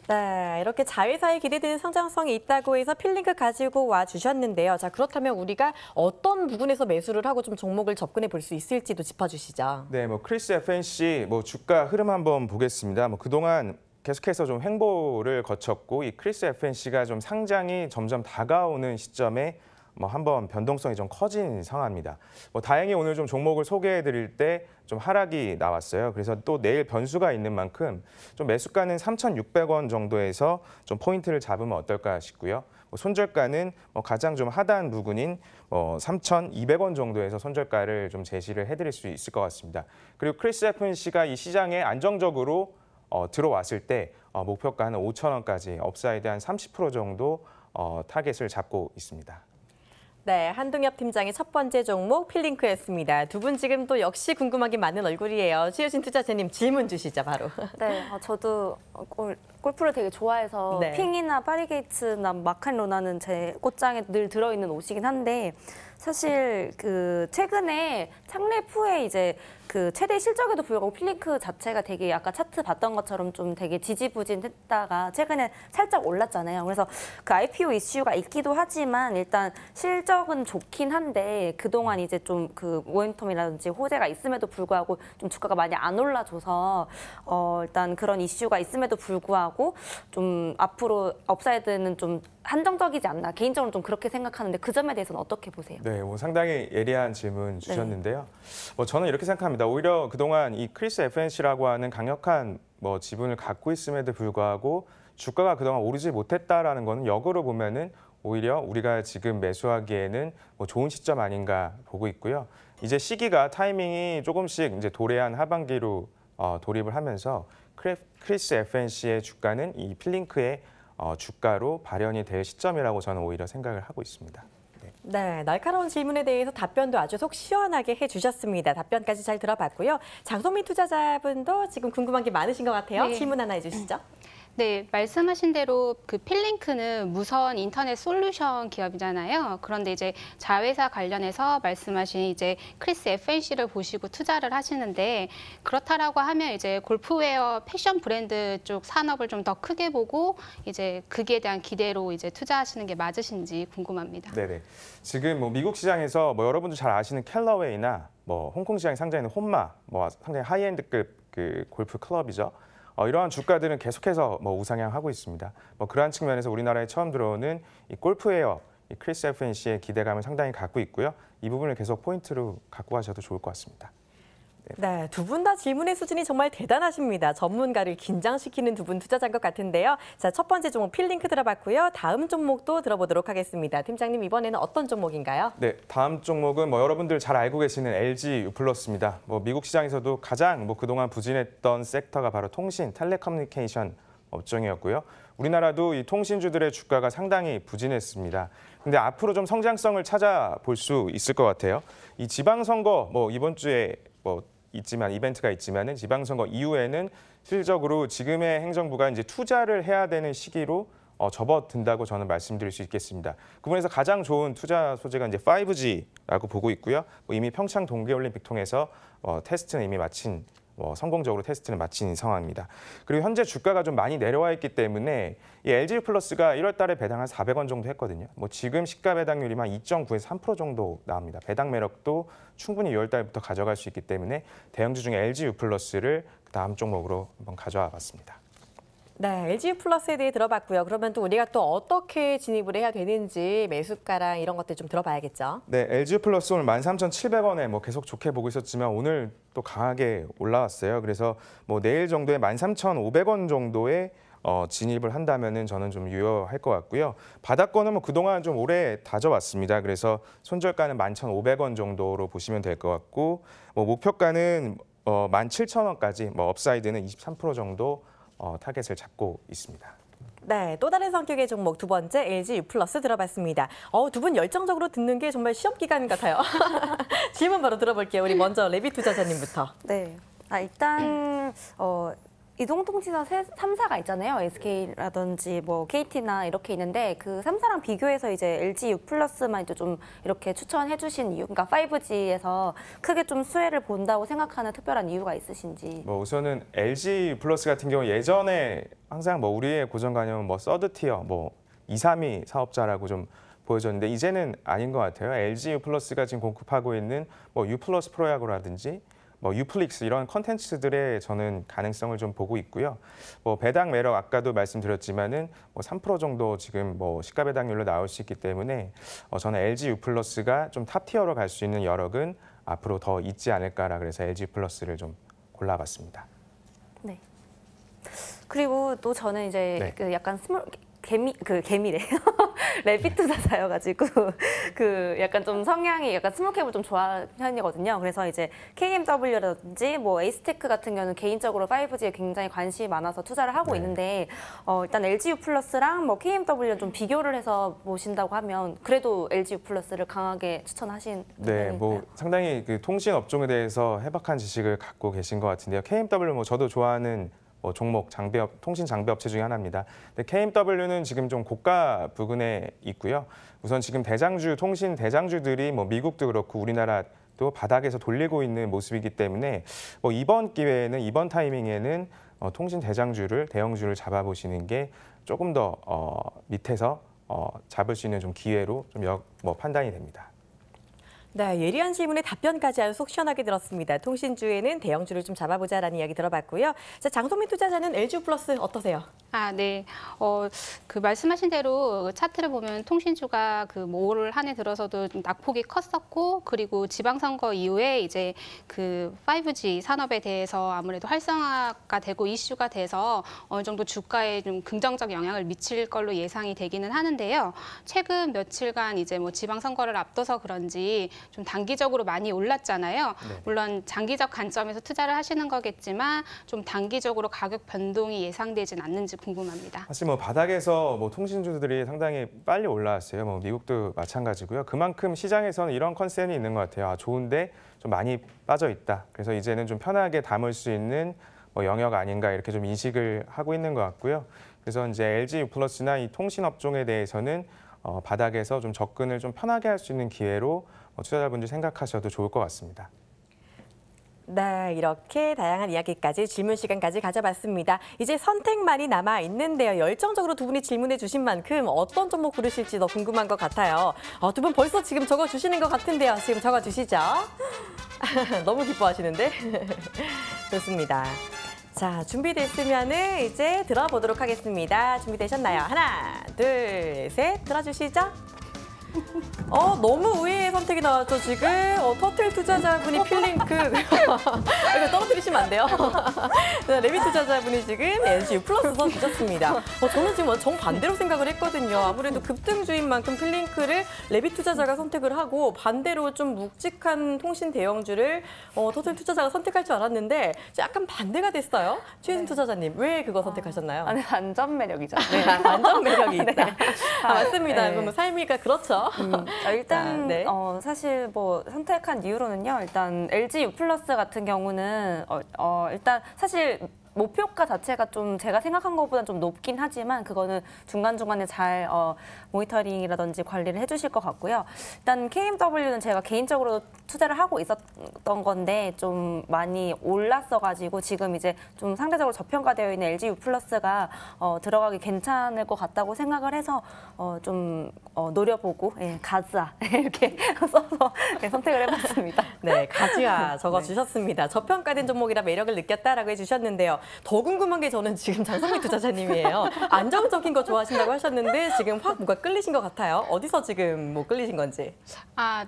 네, 이렇게 자회사에 기대되는 성장성이 있다고 해서 필링크 가지고 와 주셨는데요. 자, 그렇다면 우리가 어떤 부분에서 매수를 하고 좀 종목을 접근해 볼 수 있을지도 짚어주시죠. 네, 크리스 FNC 주가 흐름 한번 보겠습니다. 그동안 계속해서 좀 횡보를 거쳤고 이 크리스 FNC가 좀 상장이 점점 다가오는 시점에 한번 변동성이 좀 커진 상황입니다. 다행히 오늘 좀 종목을 소개해 드릴 때 좀 하락이 나왔어요. 그래서 또 내일 변수가 있는 만큼 좀 매수가는 3,600원 정도에서 좀 포인트를 잡으면 어떨까 싶고요. 손절가는 가장 좀 하단 부근인 3,200원 정도에서 손절가를 좀 제시를 해드릴 수 있을 것 같습니다. 그리고 크리스 FNC가 이 시장에 안정적으로 들어왔을 때 목표가는 5,000원까지 업사이드 한 30% 정도 타겟을 잡고 있습니다. 네, 한동엽 팀장의 첫 번째 종목 필링크였습니다. 두 분 지금 또 역시 궁금한 게 많은 얼굴이에요. 최유진 투자자님 질문 주시죠, 바로. 네, 저도 골프를 되게 좋아해서 네. 핑이나 파리게이츠나 마칸 로나는 제 꽃장에 늘 들어있는 옷이긴 한데 사실 그 최근에 창립 후에 이제 그 최대 실적에도 불구하고 필링크 자체가 되게 아까 차트 봤던 것처럼 좀 되게 지지부진했다가 최근에 살짝 올랐잖아요. 그래서 그 IPO 이슈가 있기도 하지만 일단 실적은 좋긴 한데 그동안 이제 좀 그 모멘텀이라든지 호재가 있음에도 불구하고 좀 주가가 많이 안 올라줘서 일단 그런 이슈가 있음에도 불구하고 좀 앞으로 업사이드는 좀 한정적이지 않나 개인적으로 좀 그렇게 생각하는데 그 점에 대해서는 어떻게 보세요? 네, 뭐 상당히 예리한 질문 주셨는데요. 뭐 저는 이렇게 생각합니다. 오히려 그동안 이 크리스 FNC라고 하는 강력한 뭐 지분을 갖고 있음에도 불구하고 주가가 그동안 오르지 못했다라는 거는 역으로 보면은 오히려 우리가 지금 매수하기에는 뭐 좋은 시점 아닌가 보고 있고요. 이제 시기가 타이밍이 조금씩 이제 도래한 하반기로 돌입을 하면서 크리스 FNC의 주가는 이 필링크의 주가로 발현이 될 시점이라고 저는 오히려 생각을 하고 있습니다. 네, 날카로운 질문에 대해서 답변도 아주 속 시원하게 해주셨습니다. 답변까지 잘 들어봤고요. 장성민 투자자분도 지금 궁금한 게 많으신 것 같아요. 네. 질문 하나 해주시죠. 네, 말씀하신 대로 그 필링크는 무선 인터넷 솔루션 기업이잖아요. 그런데 이제 자회사 관련해서 말씀하신 이제 크리스 FNC를 보시고 투자를 하시는데 그렇다라고 하면 이제 골프웨어 패션 브랜드 쪽 산업을 좀 더 크게 보고 이제 거기에 대한 기대로 이제 투자하시는 게 맞으신지 궁금합니다. 네네. 지금 뭐 미국 시장에서 뭐 여러분도 잘 아시는 캘러웨이나 뭐 홍콩 시장에 상장하는 혼마, 뭐 상당히 하이엔드급 그 골프 클럽이죠. 이러한 주가들은 계속해서 뭐 우상향하고 있습니다. 뭐 그러한 측면에서 우리나라에 처음 들어오는 이 골프웨어, 이 크리스 FNC의 기대감을 상당히 갖고 있고요. 이 부분을 계속 포인트로 갖고 가셔도 좋을 것 같습니다. 네, 두 분 다 질문의 수준이 정말 대단하십니다. 전문가를 긴장시키는 두 분 투자자인 것 같은데요. 자, 첫 번째 종목 필링크 들어봤고요. 다음 종목도 들어보도록 하겠습니다. 팀장님, 이번에는 어떤 종목인가요? 네, 다음 종목은 뭐 여러분들 잘 알고 계시는 LG U+입니다. 뭐 미국 시장에서도 가장 뭐 그동안 부진했던 섹터가 바로 통신, 텔레커뮤니케이션 업종이었고요. 우리나라도 이 통신주들의 주가가 상당히 부진했습니다. 근데 앞으로 좀 성장성을 찾아볼 수 있을 것 같아요. 이 지방선거 뭐 이번 주에 뭐 이벤트가 있지만은 지방선거 이후에는 실질적으로 지금의 행정부가 이제 투자를 해야 되는 시기로 접어든다고 저는 말씀드릴 수 있겠습니다. 그 부분에서 가장 좋은 투자 소재가 이제 5G라고 보고 있고요. 뭐 이미 평창 동계올림픽 통해서 테스트는 이미 마친 성공적으로 테스트는 마친 상황입니다. 그리고 현재 주가가 좀 많이 내려와 있기 때문에 이 LG 플러스가 1월 달에 배당 한 400원 정도 했거든요. 뭐 지금 시가 배당률이만 2.9에서 3% 정도 나옵니다. 배당 매력도 충분히 6월 달부터 가져갈 수 있기 때문에 대형주 중에 LG U 플러스를 다음 종목으로 한번 가져와 봤습니다. 네, LG U 플러스에 대해 들어봤고요. 그러면 또 우리가 또 어떻게 진입을 해야 되는지 매수가랑 이런 것들 좀 들어봐야겠죠. 네, LG 플러스 오늘 13,700원에 뭐 계속 좋게 보고 있었지만 오늘 또 강하게 올라왔어요. 그래서 뭐 내일 정도에 13,500원 정도에 진입을 한다면은 저는 좀 유효할 것 같고요. 바닥권은 뭐 그동안 좀 오래 다져왔습니다. 그래서 손절가는 11,500원 정도로 보시면 될 것 같고 뭐 목표가는 17,000원까지 뭐 업사이드는 23% 정도 타겟을 잡고 있습니다. 네, 또 다른 성격의 종목 두 번째 LG U 플러스 들어봤습니다. 두 분 열정적으로 듣는 게 정말 시험 기간 같아요. 질문 바로 들어볼게요. 우리 먼저 레비 투자자님부터. 네. 일단 이동통신사 3사가 있잖아요. SK라든지 뭐 KT나 이렇게 있는데 그 3사랑 비교해서 이제 LG U 플러스만 이제 좀 이렇게 추천해 주신 이유, 그러니까 5G에서 크게 좀 수혜를 본다고 생각하는 특별한 이유가 있으신지. 뭐 우선은 LG U 플러스 같은 경우 예전에 항상 뭐 우리의 고정관념은 뭐 서드 티어, 뭐 2, 3위 사업자라고 좀 보여졌는데 이제는 아닌 것 같아요. LG U 플러스가 지금 공급하고 있는 뭐 U 플러스 프로야구라든지 뭐 유플릭스 이런 컨텐츠들의 저는 가능성을 좀 보고 있고요. 뭐 배당 매력 아까도 말씀드렸지만은 뭐 3% 정도 지금 뭐 시가 배당률로 나올 수 있기 때문에 저는 LG U 플러스가 좀 탑 티어로 갈 수 있는 여력은 앞으로 더 있지 않을까라 그래서 LG 플러스를 좀 골라봤습니다. 네. 그리고 또 저는 이제 네. 그 약간 개미래요. 레빗 투자자여가지고 그 약간 좀 성향이 약간 스몰캡을 좀 좋아하는 편이거든요. 그래서 이제 KMW라든지 뭐 에이스테크 같은 경우는 개인적으로 5G에 굉장히 관심이 많아서 투자를 하고 네. 있는데 일단 LGU 플러스랑 뭐 KMW를 좀 비교를 해서 보신다고 하면 그래도 LGU 플러스를 강하게 추천하신 네, 뭐 편인가요? 상당히 그 통신 업종에 대해서 해박한 지식을 갖고 계신 것 같은데요. KMW 뭐 저도 좋아하는 뭐 종목 장비업 통신 장비 업체 중에 하나입니다. 근데 KMW는 지금 좀 고가 부근에 있고요. 우선 지금 대장주 통신 대장주들이 뭐 미국도 그렇고 우리나라도 바닥에서 돌리고 있는 모습이기 때문에 뭐 이번 기회에는 이번 타이밍에는 통신 대장주를 대형주를 잡아보시는 게 조금 더 밑에서 잡을 수 있는 좀 기회로 좀 판단이 됩니다. 네, 예리한 질문에 답변까지 아주 속 시원하게 들었습니다. 통신주에는 대형주를 좀 잡아보자라는 이야기 들어봤고요. 자, 장성민 투자자는 LGU 플러스 어떠세요? 네. 그 말씀하신 대로 차트를 보면 통신주가 올 한 해 들어서도 좀 낙폭이 컸었고, 그리고 지방선거 이후에 이제 그 5G 산업에 대해서 아무래도 활성화가 되고 이슈가 돼서 어느 정도 주가에 좀 긍정적 영향을 미칠 걸로 예상이 되기는 하는데요. 최근 며칠간 이제 뭐 지방선거를 앞둬서 그런지 좀 단기적으로 많이 올랐잖아요. 네. 물론 장기적 관점에서 투자를 하시는 거겠지만 좀 단기적으로 가격 변동이 예상되진 않는지 궁금합니다. 사실 뭐 바닥에서 뭐 통신주들이 상당히 빨리 올라왔어요. 뭐 미국도 마찬가지고요. 그만큼 시장에서는 이런 컨센이 있는 것 같아요. 좋은데 좀 많이 빠져 있다. 그래서 이제는 좀 편하게 담을 수 있는 뭐 영역 아닌가 이렇게 좀 인식을 하고 있는 것 같고요. 그래서 이제 LG 플러스나 이 통신 업종에 대해서는 바닥에서 좀 접근을 좀 편하게 할 수 있는 기회로 투자자분들 생각하셔도 좋을 것 같습니다. 네, 이렇게 다양한 이야기까지 질문 시간까지 가져봤습니다. 이제 선택만이 남아 있는데요. 열정적으로 두 분이 질문해 주신 만큼 어떤 종목 고르실지 더 궁금한 것 같아요. 두 분 벌써 지금 적어주시는 것 같은데요. 지금 적어주시죠. 너무 기뻐하시는데. 좋습니다. 자, 준비됐으면은 이제 들어보도록 하겠습니다. 준비되셨나요? 하나, 둘, 셋. 들어주시죠. 너무 의외의 선택이 나왔죠, 지금. 터틀 투자자분이 필링크. 이거 떨어뜨리시면 안 돼요. 네, 레빗 투자자분이 지금 LGU 플러스 주셨습니다. 저는 지금 정반대로 생각을 했거든요. 아무래도 급등주인 만큼 필링크를 레빗 투자자가 선택을 하고 반대로 좀 묵직한 통신 대형주를 터틀 투자자가 선택할 줄 알았는데 약간 반대가 됐어요. 최혜진 투자자님, 왜 그거 선택하셨나요? 네, 반전 매력이죠. 네, 반전 매력이 있다. 네. 맞습니다. 네. 그럼 삶이가 그렇죠. 일단 네. 사실 뭐 선택한 이유로는요. 일단 LGU 플러스 같은 경우는 일단 사실 목표가 자체가 좀 제가 생각한 것보다는 좀 높긴 하지만 그거는 중간중간에 잘 모니터링이라든지 관리를 해주실 것 같고요. 일단 KMW는 제가 개인적으로 투자를 하고 있었던 건데 좀 많이 올랐어가지고 지금 이제 좀 상대적으로 저평가되어 있는 LGU 플러스가 들어가기 괜찮을 것 같다고 생각을 해서 좀 노려보고 가즈아 이렇게 써서 선택을 해봤습니다. 네, 가지아 적어주셨습니다. 저평가된 종목이라 매력을 느꼈다라고 해주셨는데요. 더 궁금한 게 저는 지금 장성민 투자자님이에요. 안정적인 거 좋아하신다고 하셨는데 지금 확 뭐가 끌리신 것 같아요. 어디서 지금 뭐 끌리신 건지.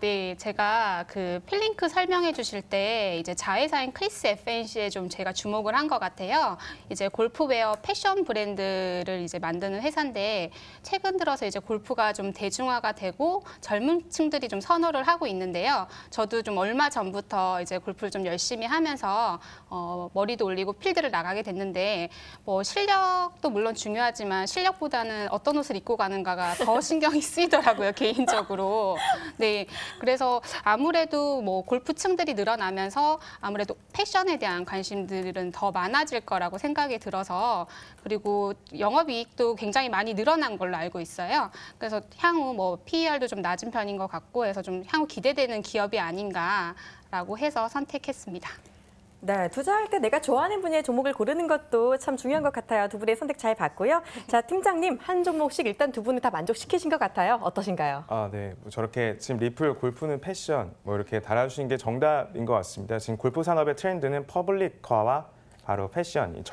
네. 제가 그 필링크 설명해 주실 때 이제 자회사인 크리스 FNC에 좀 제가 주목을 한 것 같아요. 이제 골프웨어 패션 브랜드를 이제 만드는 회사인데 최근 들어서 이제 골프가 좀 대중화가 되고 젊은 층들이 좀 선호를 하고 있는데요. 저도 좀 얼마 전부터 이제 골프를 좀 열심히 하면서 머리도 올리고 필드를 나가게 됐는데 뭐 실력도 물론 중요하지만 실력보다는 어떤 옷을 입고 가는가가 더 신경이 쓰이더라고요, 개인적으로. 네, 그래서 아무래도 뭐 골프층들이 늘어나면서 아무래도 패션에 대한 관심들은 더 많아질 거라고 생각이 들어서 그리고 영업이익도 굉장히 많이 늘어난 걸로 알고 있어요. 그래서 향후 뭐 PER도 좀 낮은 편인 것 같고 해서 좀 향후 기대되는 기업이 아닌가라고 해서 선택했습니다. 네, 투자할 때 내가 좋아하는 분야의 종목을 고르는 것도 참 중요한 것 같아요. 두 분의 선택 잘 봤고요. 자, 팀장님 한 종목씩 일단 두 분을 다 만족시키신 것 같아요. 어떠신가요? 네. 뭐 저렇게 지금 리플 골프는 패션 뭐 이렇게 달아주신 게 정답인 것 같습니다. 지금 골프 산업의 트렌드는 퍼블릭화와 바로 패션,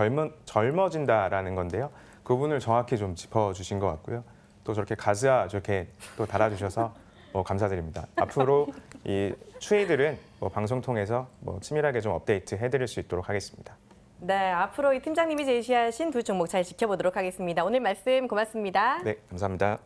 젊어진다라는 건데요. 그 부분을 정확히 좀 짚어주신 것 같고요. 또 저렇게 가즈아 저렇게 또 달아주셔서 감사드립니다. 앞으로 이 추이들은 방송 통해서 치밀하게 좀 업데이트 해드릴 수 있도록 하겠습니다. 네, 앞으로 이 팀장님이 제시하신 두 종목 잘 지켜보도록 하겠습니다. 오늘 말씀 고맙습니다. 네, 감사합니다.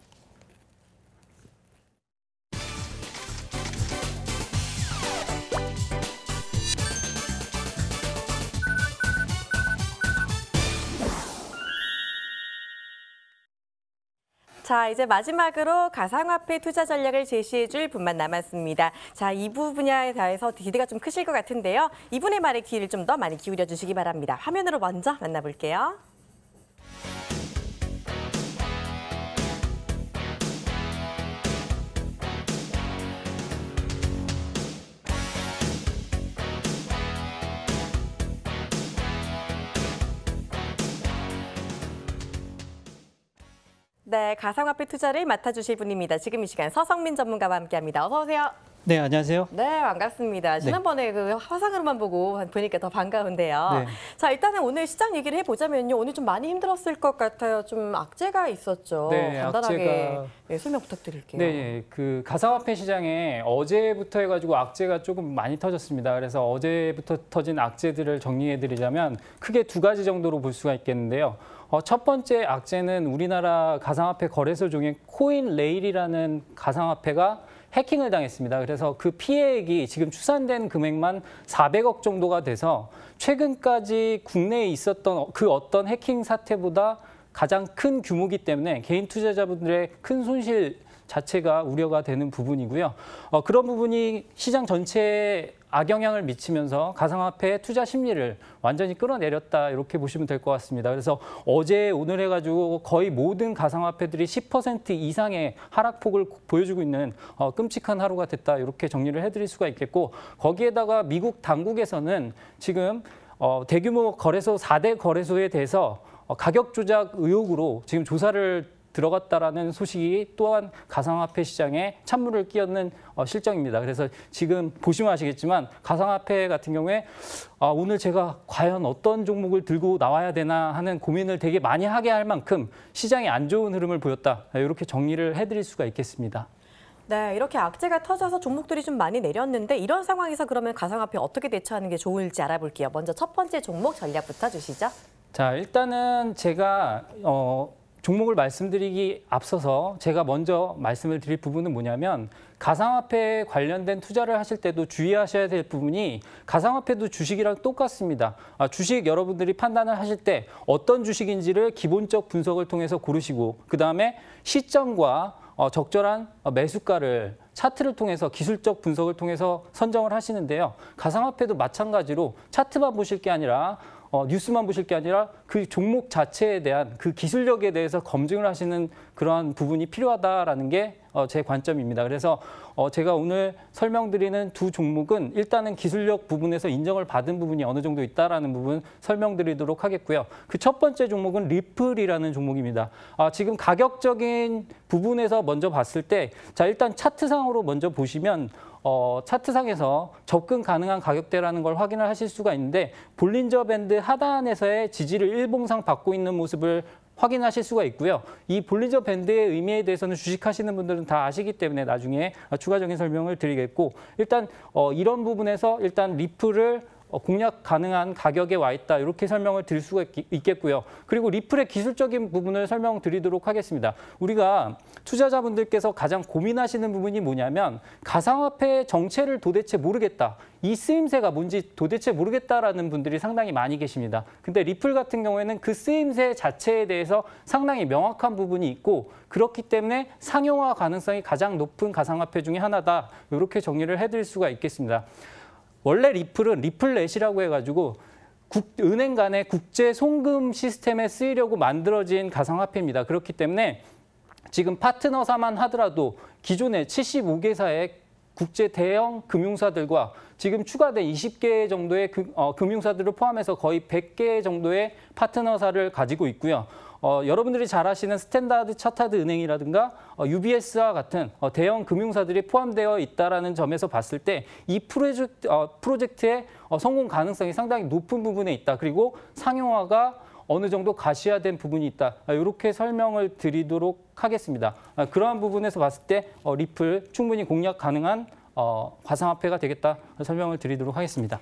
자, 이제 마지막으로 가상화폐 투자 전략을 제시해 줄 분만 남았습니다. 자, 이 분야에 대해서 기대가 좀 크실 것 같은데요. 이분의 말에 귀를 좀 더 많이 기울여 주시기 바랍니다. 화면으로 먼저 만나볼게요. 네, 가상화폐 투자를 맡아주실 분입니다. 지금 이 시간 서성민 전문가와 함께합니다. 어서 오세요. 네, 안녕하세요. 네, 반갑습니다. 지난번에 그 화상으로만 보니까 더 반가운데요. 네. 자, 일단은 오늘 시장 얘기를 해보자면요. 오늘 좀 많이 힘들었을 것 같아요. 좀 악재가 있었죠. 네, 간단하게 악재가- 네, 설명 부탁드릴게요. 네, 그 가상화폐 시장에 어제부터 해가지고 악재가 조금 많이 터졌습니다. 그래서 어제부터 터진 악재들을 정리해드리자면 크게 두 가지 정도로 볼 수가 있겠는데요. 첫 번째 악재는 우리나라 가상화폐 거래소 중에 코인레일이라는 가상화폐가 해킹을 당했습니다. 그래서 그 피해액이 지금 추산된 금액만 400억 정도가 돼서 최근까지 국내에 있었던 그 어떤 해킹 사태보다 가장 큰 규모이기 때문에 개인 투자자분들의 큰 손실 자체가 우려가 되는 부분이고요. 그런 부분이 시장 전체에 악영향을 미치면서 가상화폐의 투자 심리를 완전히 끌어내렸다 이렇게 보시면 될 것 같습니다. 그래서 어제 오늘 해가지고 거의 모든 가상화폐들이 10% 이상의 하락폭을 보여주고 있는 끔찍한 하루가 됐다 이렇게 정리를 해드릴 수가 있겠고 거기에다가 미국 당국에서는 지금 대규모 거래소 4대 거래소에 대해서 가격 조작 의혹으로 지금 조사를 들어갔다라는 소식이 또한 가상화폐 시장에 찬물을 끼얹는 실정입니다. 그래서 지금 보시면 아시겠지만 가상화폐 같은 경우에 오늘 제가 과연 어떤 종목을 들고 나와야 되나 하는 고민을 되게 많이 하게 할 만큼 시장이 안 좋은 흐름을 보였다. 이렇게 정리를 해드릴 수가 있겠습니다. 네, 이렇게 악재가 터져서 종목들이 좀 많이 내렸는데 이런 상황에서 그러면 가상화폐 어떻게 대처하는 게 좋을지 알아볼게요. 먼저 첫 번째 종목 전략부터 주시죠. 자, 일단은 제가 종목을 말씀드리기 앞서서 제가 먼저 말씀을 드릴 부분은 뭐냐면 가상화폐 관련된 투자를 하실 때도 주의하셔야 될 부분이 가상화폐도 주식이랑 똑같습니다. 주식 여러분들이 판단을 하실 때 어떤 주식인지를 기본적 분석을 통해서 고르시고 그다음에 시점과 적절한 매수가를 차트를 통해서 기술적 분석을 통해서 선정을 하시는데요. 가상화폐도 마찬가지로 차트만 보실 게 아니라 뉴스만 보실 게 아니라 그 종목 자체에 대한 그 기술력에 대해서 검증을 하시는 그러한 부분이 필요하다라는 게 제 관점입니다. 그래서 제가 오늘 설명드리는 두 종목은 일단은 기술력 부분에서 인정을 받은 부분이 어느 정도 있다라는 부분 설명드리도록 하겠고요. 그 첫 번째 종목은 리플이라는 종목입니다. 지금 가격적인 부분에서 먼저 봤을 때 자, 일단 차트상으로 먼저 보시면 차트상에서 접근 가능한 가격대라는 걸 확인을 하실 수가 있는데 볼린저 밴드 하단에서의 지지를 일봉상 받고 있는 모습을 확인하실 수가 있고요. 이 볼린저 밴드의 의미에 대해서는 주식하시는 분들은 다 아시기 때문에 나중에 추가적인 설명을 드리겠고 일단 이런 부분에서 일단 리플을 공략 가능한 가격에 와 있다 이렇게 설명을 드릴 수가 있겠고요. 그리고 리플의 기술적인 부분을 설명드리도록 하겠습니다. 우리가 투자자분들께서 가장 고민하시는 부분이 뭐냐면 가상화폐의 정체를 도대체 모르겠다. 이 쓰임새가 뭔지 도대체 모르겠다라는 분들이 상당히 많이 계십니다. 근데 리플 같은 경우에는 그 쓰임새 자체에 대해서 상당히 명확한 부분이 있고 그렇기 때문에 상용화 가능성이 가장 높은 가상화폐 중에 하나다. 이렇게 정리를 해드릴 수가 있겠습니다. 원래 리플은 리플렛이라고 해가지고 은행 간의 국제 송금 시스템에 쓰이려고 만들어진 가상화폐입니다. 그렇기 때문에 지금 파트너사만 하더라도 기존의 75개사의 국제 대형 금융사들과 지금 추가된 20개 정도의 금융사들을 포함해서 거의 100개 정도의 파트너사를 가지고 있고요. 여러분들이 잘 아시는 스탠다드 차타드 은행이라든가 UBS와 같은 대형 금융사들이 포함되어 있다는 점에서 봤을 때 이 프로젝트의 성공 가능성이 상당히 높은 부분에 있다. 그리고 상용화가 어느 정도 가시화된 부분이 있다. 이렇게 설명을 드리도록 하겠습니다. 그러한 부분에서 봤을 때 리플 충분히 공략 가능한 가상화폐가 되겠다 설명을 드리도록 하겠습니다.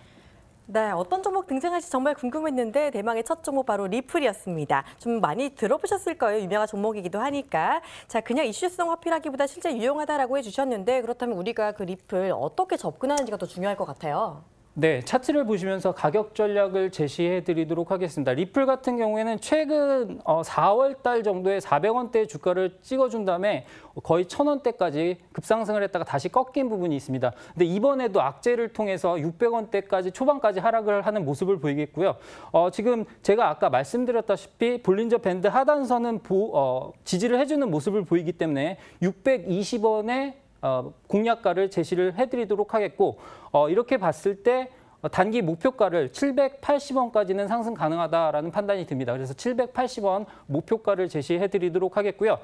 네, 어떤 종목 등장할지 정말 궁금했는데 대망의 첫 종목 바로 리플이었습니다. 좀 많이 들어보셨을 거예요. 유명한 종목이기도 하니까. 자, 그냥 이슈성 화폐라기보다 실제 유용하다라고 해주셨는데 그렇다면 우리가 그 리플 어떻게 접근하는지가 더 중요할 것 같아요. 네, 차트를 보시면서 가격 전략을 제시해 드리도록 하겠습니다. 리플 같은 경우에는 최근 4월 달 정도에 400원대 주가를 찍어준 다음에 거의 1000원대까지 급상승을 했다가 다시 꺾인 부분이 있습니다. 근데 이번에도 악재를 통해서 600원대까지 초반까지 하락을 하는 모습을 보이겠고요. 지금 제가 아까 말씀드렸다시피 볼린저 밴드 하단선은 지지를 해주는 모습을 보이기 때문에 620원에 공략가를 제시를 해드리도록 하겠고 이렇게 봤을 때 단기 목표가를 780원까지는 상승 가능하다라는 판단이 듭니다. 그래서 780원 목표가를 제시해드리도록 하겠고요.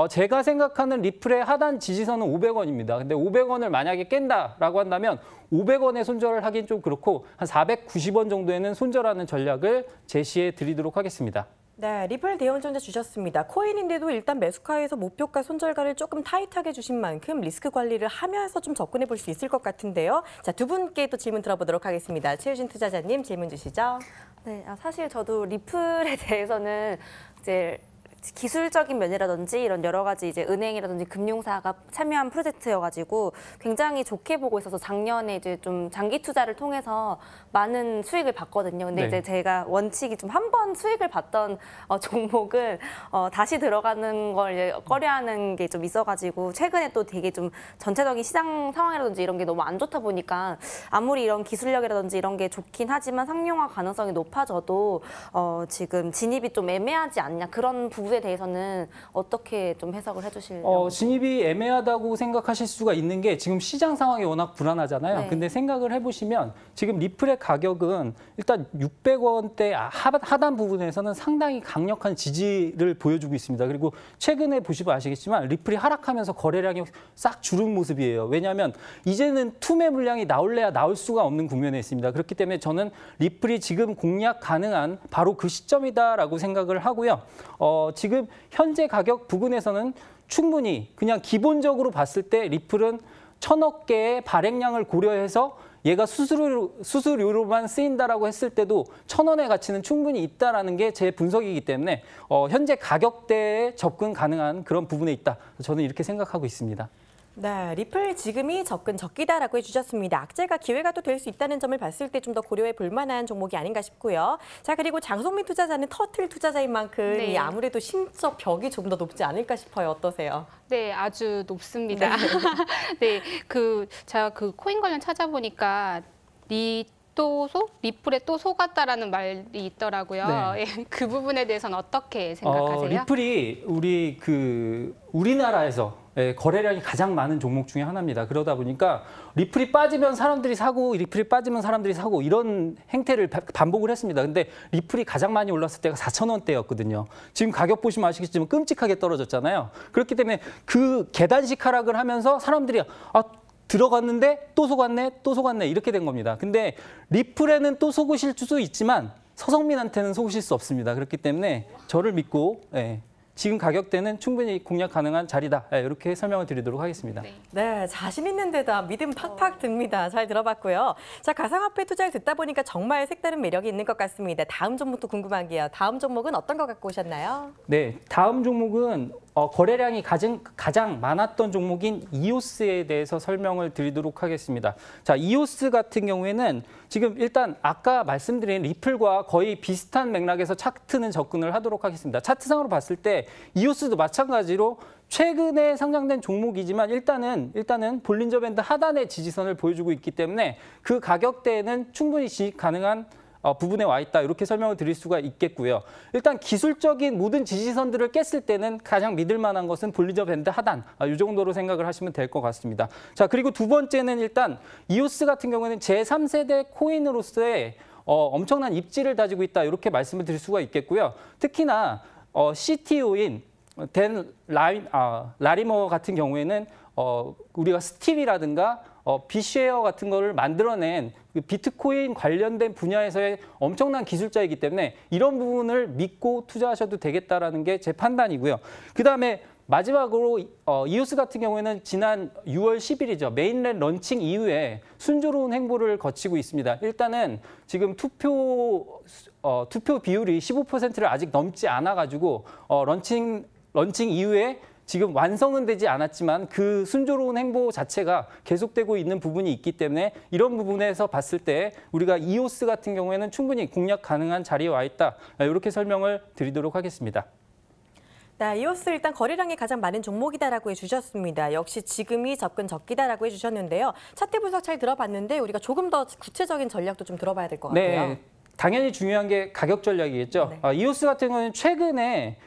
제가 생각하는 리플의 하단 지지선은 500원입니다. 근데 500원을 만약에 깬다라고 한다면 500원에 손절을 하긴 좀 그렇고 한 490원 정도에는 손절하는 전략을 제시해드리도록 하겠습니다. 네, 리플 대원전자 주셨습니다. 코인인데도 일단 매수가에서 목표가 손절가를 조금 타이트하게 주신 만큼 리스크 관리를 하면서 좀 접근해 볼 수 있을 것 같은데요. 자, 두 분께 또 질문 들어보도록 하겠습니다. 최유진 투자자님 질문 주시죠. 네, 사실 저도 리플에 대해서는 이제 기술적인 면이라든지 이런 여러 가지 이제 은행이라든지 금융사가 참여한 프로젝트여가지고 굉장히 좋게 보고 있어서 작년에 이제 좀 장기 투자를 통해서 많은 수익을 봤거든요. 근데 네. 이제 제가 원칙이 좀 한 번 수익을 봤던 종목은 다시 들어가는 걸 이제 꺼려하는 게 좀 있어가지고 최근에 또 되게 좀 전체적인 시장 상황이라든지 이런 게 너무 안 좋다 보니까 아무리 이런 기술력이라든지 이런 게 좋긴 하지만 상용화 가능성이 높아져도 지금 진입이 좀 애매하지 않냐 그런 부분에 대해서는 어떻게 좀 해석을 해주실래요? 진입이 애매하다고 생각하실 수가 있는 게 지금 시장 상황이 워낙 불안하잖아요. 네. 근데 생각을 해보시면 지금 리플의 가격은 일단 600원대 하단 부분에서는 상당히 강력한 지지를 보여주고 있습니다. 그리고 최근에 보시면 아시겠지만 리플이 하락하면서 거래량이 싹 줄은 모습이에요. 왜냐하면 이제는 투매 물량이 나올래야 나올 수가 없는 국면에 있습니다. 그렇기 때문에 저는 리플이 지금 공략 가능한 바로 그 시점이다라고 생각을 하고요. 지금 현재 가격 부근에서는 충분히 그냥 기본적으로 봤을 때 리플은 1000억 개의 발행량을 고려해서 얘가 수수료로만 쓰인다라고 했을 때도 1000원의 가치는 충분히 있다라는 게 제 분석이기 때문에 현재 가격대에 접근 가능한 그런 부분에 있다. 저는 이렇게 생각하고 있습니다. 네, 리플 지금이 접근 적기다라고 해주셨습니다. 악재가 기회가 또 될 수 있다는 점을 봤을 때 좀 더 고려해 볼 만한 종목이 아닌가 싶고요. 자, 그리고 장송민 투자자는 터틀 투자자인 만큼 네. 아무래도 심적 벽이 조금 더 높지 않을까 싶어요. 어떠세요? 네, 아주 높습니다. 네, 제가 코인 관련 찾아보니까 리플에 또 속았다라는 말이 있더라고요. 네. 예, 그 부분에 대해서는 어떻게 생각하세요? 리플이 우리나라에서 거래량이 가장 많은 종목 중에 하나입니다. 그러다 보니까 리플이 빠지면 사람들이 사고 리플이 빠지면 사람들이 사고 이런 행태를 반복을 했습니다. 근데 리플이 가장 많이 올랐을 때가 4,000원대였거든요. 지금 가격 보시면 아시겠지만 끔찍하게 떨어졌잖아요. 그렇기 때문에 그 계단식 하락을 하면서 사람들이 들어갔는데 또 속았네 이렇게 된 겁니다. 근데 리플에는 또 속으실 수도 있지만 서성민한테는 속으실 수 없습니다. 그렇기 때문에 저를 믿고 지금 가격대는 충분히 공략 가능한 자리다. 이렇게 설명을 드리도록 하겠습니다. 네, 자신 있는 데다 믿음 팍팍 듭니다. 잘 들어봤고요. 자, 가상화폐 투자를 듣다 보니까 정말 색다른 매력이 있는 것 같습니다. 다음 종목도 궁금하게요. 다음 종목은 어떤 거 갖고 오셨나요? 네, 다음 종목은 거래량이 가장 많았던 종목인 이오스에 대해서 설명을 드리도록 하겠습니다. 자, 이오스 같은 경우에는 지금 일단 아까 말씀드린 리플과 거의 비슷한 맥락에서 차트는 접근을 하도록 하겠습니다. 차트상으로 봤을 때 이오스도 마찬가지로 최근에 상장된 종목이지만 일단은 볼린저 밴드 하단의 지지선을 보여주고 있기 때문에 그 가격대에는 충분히 진입 가능한 부분에 와 있다. 이렇게 설명을 드릴 수가 있겠고요. 일단 기술적인 모든 지지선들을 깼을 때는 가장 믿을 만한 것은 볼린저 밴드 하단. 이 정도로 생각을 하시면 될 것 같습니다. 자, 그리고 두 번째는 일단 이오스 같은 경우에는 제3세대 코인으로서의 엄청난 입지를 다지고 있다. 이렇게 말씀을 드릴 수가 있겠고요. 특히나 CTO인 라리머 같은 경우에는 우리가 스팀이라든가 빗쉐어 같은 거를 만들어낸 그 비트코인 관련된 분야에서의 엄청난 기술자이기 때문에 이런 부분을 믿고 투자하셔도 되겠다라는 게 제 판단이고요. 그다음에 마지막으로 이오스 같은 경우에는 지난 6월 10일이죠. 메인넷 런칭 이후에 순조로운 행보를 거치고 있습니다. 일단은 지금 투표 비율이 15%를 아직 넘지 않아가지고 런칭 이후에 지금 완성은 되지 않았지만 그 순조로운 행보 자체가 계속되고 있는 부분이 있기 때문에 이런 부분에서 봤을 때 우리가 이오스 같은 경우에는 충분히 공략 가능한 자리에 와 있다. 이렇게 설명을 드리도록 하겠습니다. 네, 이오스 일단 거래량이 가장 많은 종목이다라고 해주셨습니다. 역시 지금이 접근 적기다라고 해주셨는데요. 차트 분석 잘 들어봤는데 우리가 조금 더 구체적인 전략도 좀 들어봐야 될 것 같아요. 네, 당연히 중요한 게 가격 전략이겠죠. 네. 이오스 같은 경우는 최근에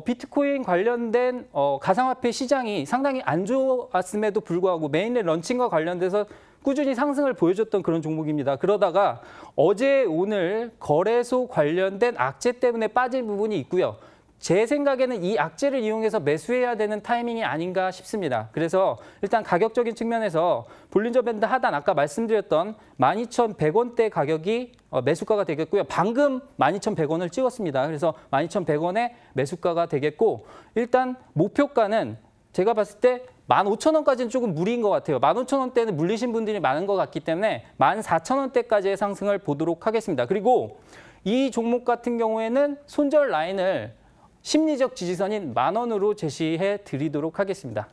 비트코인 관련된 가상화폐 시장이 상당히 안 좋았음에도 불구하고 메인넷 런칭과 관련돼서 꾸준히 상승을 보여줬던 그런 종목입니다. 그러다가 어제 오늘 거래소 관련된 악재 때문에 빠진 부분이 있고요. 제 생각에는 이 악재를 이용해서 매수해야 되는 타이밍이 아닌가 싶습니다. 그래서 일단 가격적인 측면에서 볼린저 밴드 하단 아까 말씀드렸던 12,100원대 가격이 매수가가 되겠고요. 방금 12,100원을 찍었습니다. 그래서 12,100원의 매수가가 되겠고 일단 목표가는 제가 봤을 때 15,000원까지는 조금 무리인 것 같아요. 15,000원대는 물리신 분들이 많은 것 같기 때문에 14,000원대까지의 상승을 보도록 하겠습니다. 그리고 이 종목 같은 경우에는 손절 라인을 심리적 지지선인 10,000원으로 제시해 드리도록 하겠습니다.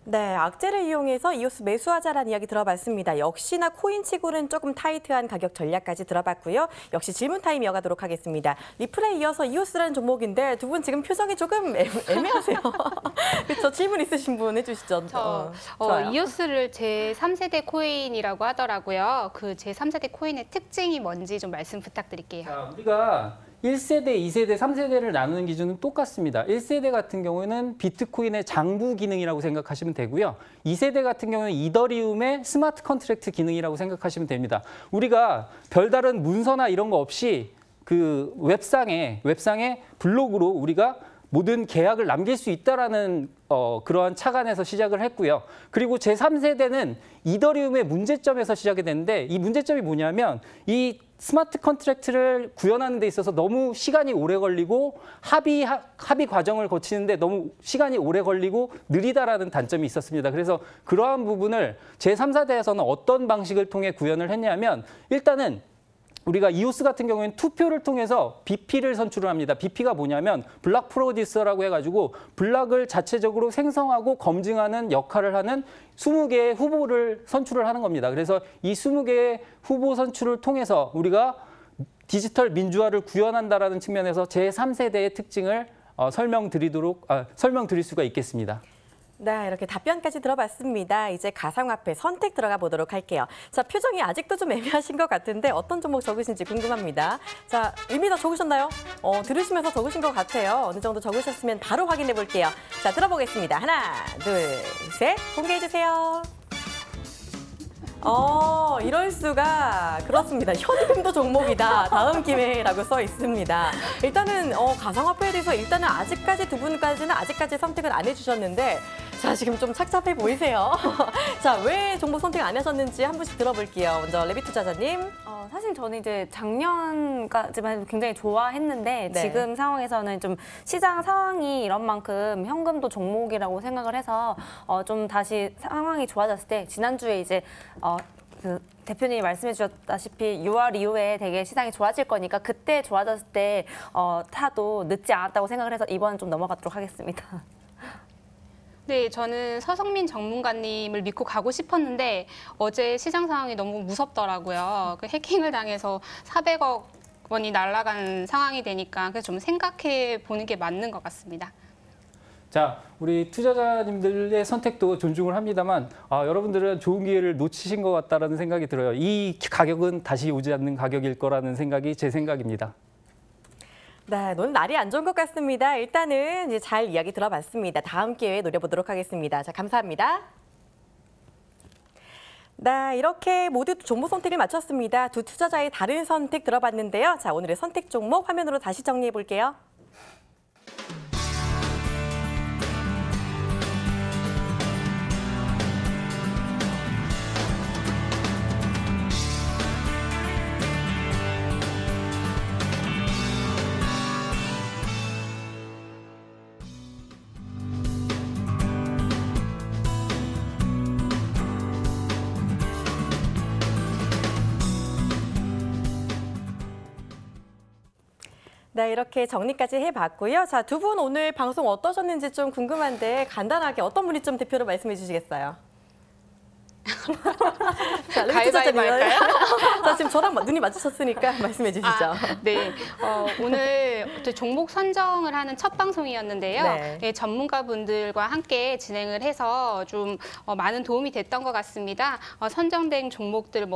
네, 악재를 이용해서 이오스 매수하자라는 이야기 들어봤습니다. 역시나 코인치고는 조금 타이트한 가격 전략까지 들어봤고요. 역시 질문 타임 이어가도록 하겠습니다. 리플에 이어서 이오스라는 종목인데 두 분 지금 표정이 조금 애매하세요. 그렇죠? 질문 있으신 분 해주시죠. 좋아요. 이오스를 제3세대 코인이라고 하더라고요. 그 제3세대 코인의 특징이 뭔지 좀 말씀 부탁드릴게요. 자, 우리가 1세대, 2세대, 3세대를 나누는 기준은 똑같습니다. 1세대 같은 경우에는 비트코인의 장부 기능이라고 생각하시면 되고요. 2세대 같은 경우는 이더리움의 스마트 컨트랙트 기능이라고 생각하시면 됩니다. 우리가 별다른 문서나 이런 거 없이 그 웹상에 블로그로 우리가 모든 계약을 남길 수 있다라는 그러한 착안에서 시작을 했고요. 그리고 제3세대는 이더리움의 문제점에서 시작이 됐는데 이 문제점이 뭐냐면 이 스마트 컨트랙트를 구현하는 데 있어서 너무 시간이 오래 걸리고 합의 과정을 거치는데 너무 시간이 오래 걸리고 느리다라는 단점이 있었습니다. 그래서 그러한 부분을 제3세대에서는 어떤 방식을 통해 구현을 했냐면 일단은 우리가 이오스 같은 경우에는 투표를 통해서 BP를 선출을 합니다. BP가 뭐냐면 블락 프로듀서라고 해가지고 블락을 자체적으로 생성하고 검증하는 역할을 하는 20개의 후보를 선출을 하는 겁니다. 그래서 이 20개의 후보 선출을 통해서 우리가 디지털 민주화를 구현한다라는 측면에서 제3세대의 특징을 설명드릴 수가 있겠습니다. 네, 이렇게 답변까지 들어봤습니다. 이제 가상화폐 선택 들어가 보도록 할게요. 자, 표정이 아직도 좀 애매하신 것 같은데 어떤 종목 적으신지 궁금합니다. 자, 이미 다 적으셨나요? 들으시면서 적으신 것 같아요. 어느 정도 적으셨으면 바로 확인해 볼게요. 자, 들어보겠습니다. 하나, 둘, 셋, 공개해 주세요. 이럴 수가. 그렇습니다. 현금도 종목이다. 다음 기회라고 써 있습니다. 일단은 가상화폐에 대해서 일단은 아직까지 두 분까지는 아직까지 선택을 안 해주셨는데 자, 지금 좀 착잡해 보이세요. 자, 왜 종목 선택 안 하셨는지 한 분씩 들어볼게요. 먼저 레비투자자님. 사실 저는 이제 작년까지만 해도 굉장히 좋아했는데 네. 지금 상황에서는 좀 시장 상황이 이런 만큼 현금도 종목이라고 생각을 해서 좀 다시 상황이 좋아졌을 때 지난주에 이제 그 대표님이 말씀해 주셨다시피 6월 이후에 되게 시장이 좋아질 거니까 그때 좋아졌을 때 타도 늦지 않았다고 생각을 해서 이번은 좀 넘어가도록 하겠습니다. 네, 저는 서성민 전문가님을 믿고 가고 싶었는데 어제 시장 상황이 너무 무섭더라고요. 그 해킹을 당해서 400억 원이 날아간 상황이 되니까 그래서 좀 생각해 보는 게 맞는 것 같습니다. 자, 우리 투자자님들의 선택도 존중을 합니다만 여러분들은 좋은 기회를 놓치신 것 같다라는 생각이 들어요. 이 가격은 다시 오지 않는 가격일 거라는 생각이 제 생각입니다. 네, 오늘 날이 안 좋은 것 같습니다. 일단은 이제 잘 이야기 들어봤습니다. 다음 기회에 노려보도록 하겠습니다. 자, 감사합니다. 네, 이렇게 모두 종목 선택을 마쳤습니다. 두 투자자의 다른 선택 들어봤는데요. 자, 오늘의 선택 종목 화면으로 다시 정리해 볼게요. 네, 이렇게 정리까지 해봤고요. 자, 두 분 오늘 방송 어떠셨는지 좀 궁금한데 간단하게 어떤 분이 좀 대표로 말씀해 주시겠어요? 자, 가위바위보 할까요? 자, 지금 저랑 눈이 마주쳤으니까 말씀해 주시죠. 네, 오늘 종목 선정을 하는 첫 방송이었는데요. 네. 네, 전문가분들과 함께 진행을 해서 좀 많은 도움이 됐던 것 같습니다. 선정된 종목들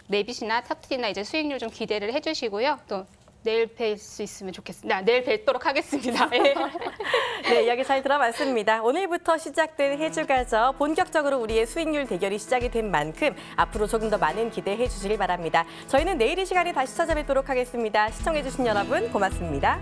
레빗이나 터틀이나 이제 수익률 좀 기대를 해주시고요. 또 내일 뵐 수 있으면 좋겠습니다. 내일 뵙도록 하겠습니다. 네, 이야기 잘 들어봤습니다. 오늘부터 시작된 해주가죠. 본격적으로 우리의 수익률 대결이 시작이 된 만큼 앞으로 조금 더 많은 기대해 주시길 바랍니다. 저희는 내일 이 시간에 다시 찾아뵙도록 하겠습니다. 시청해 주신 여러분 고맙습니다.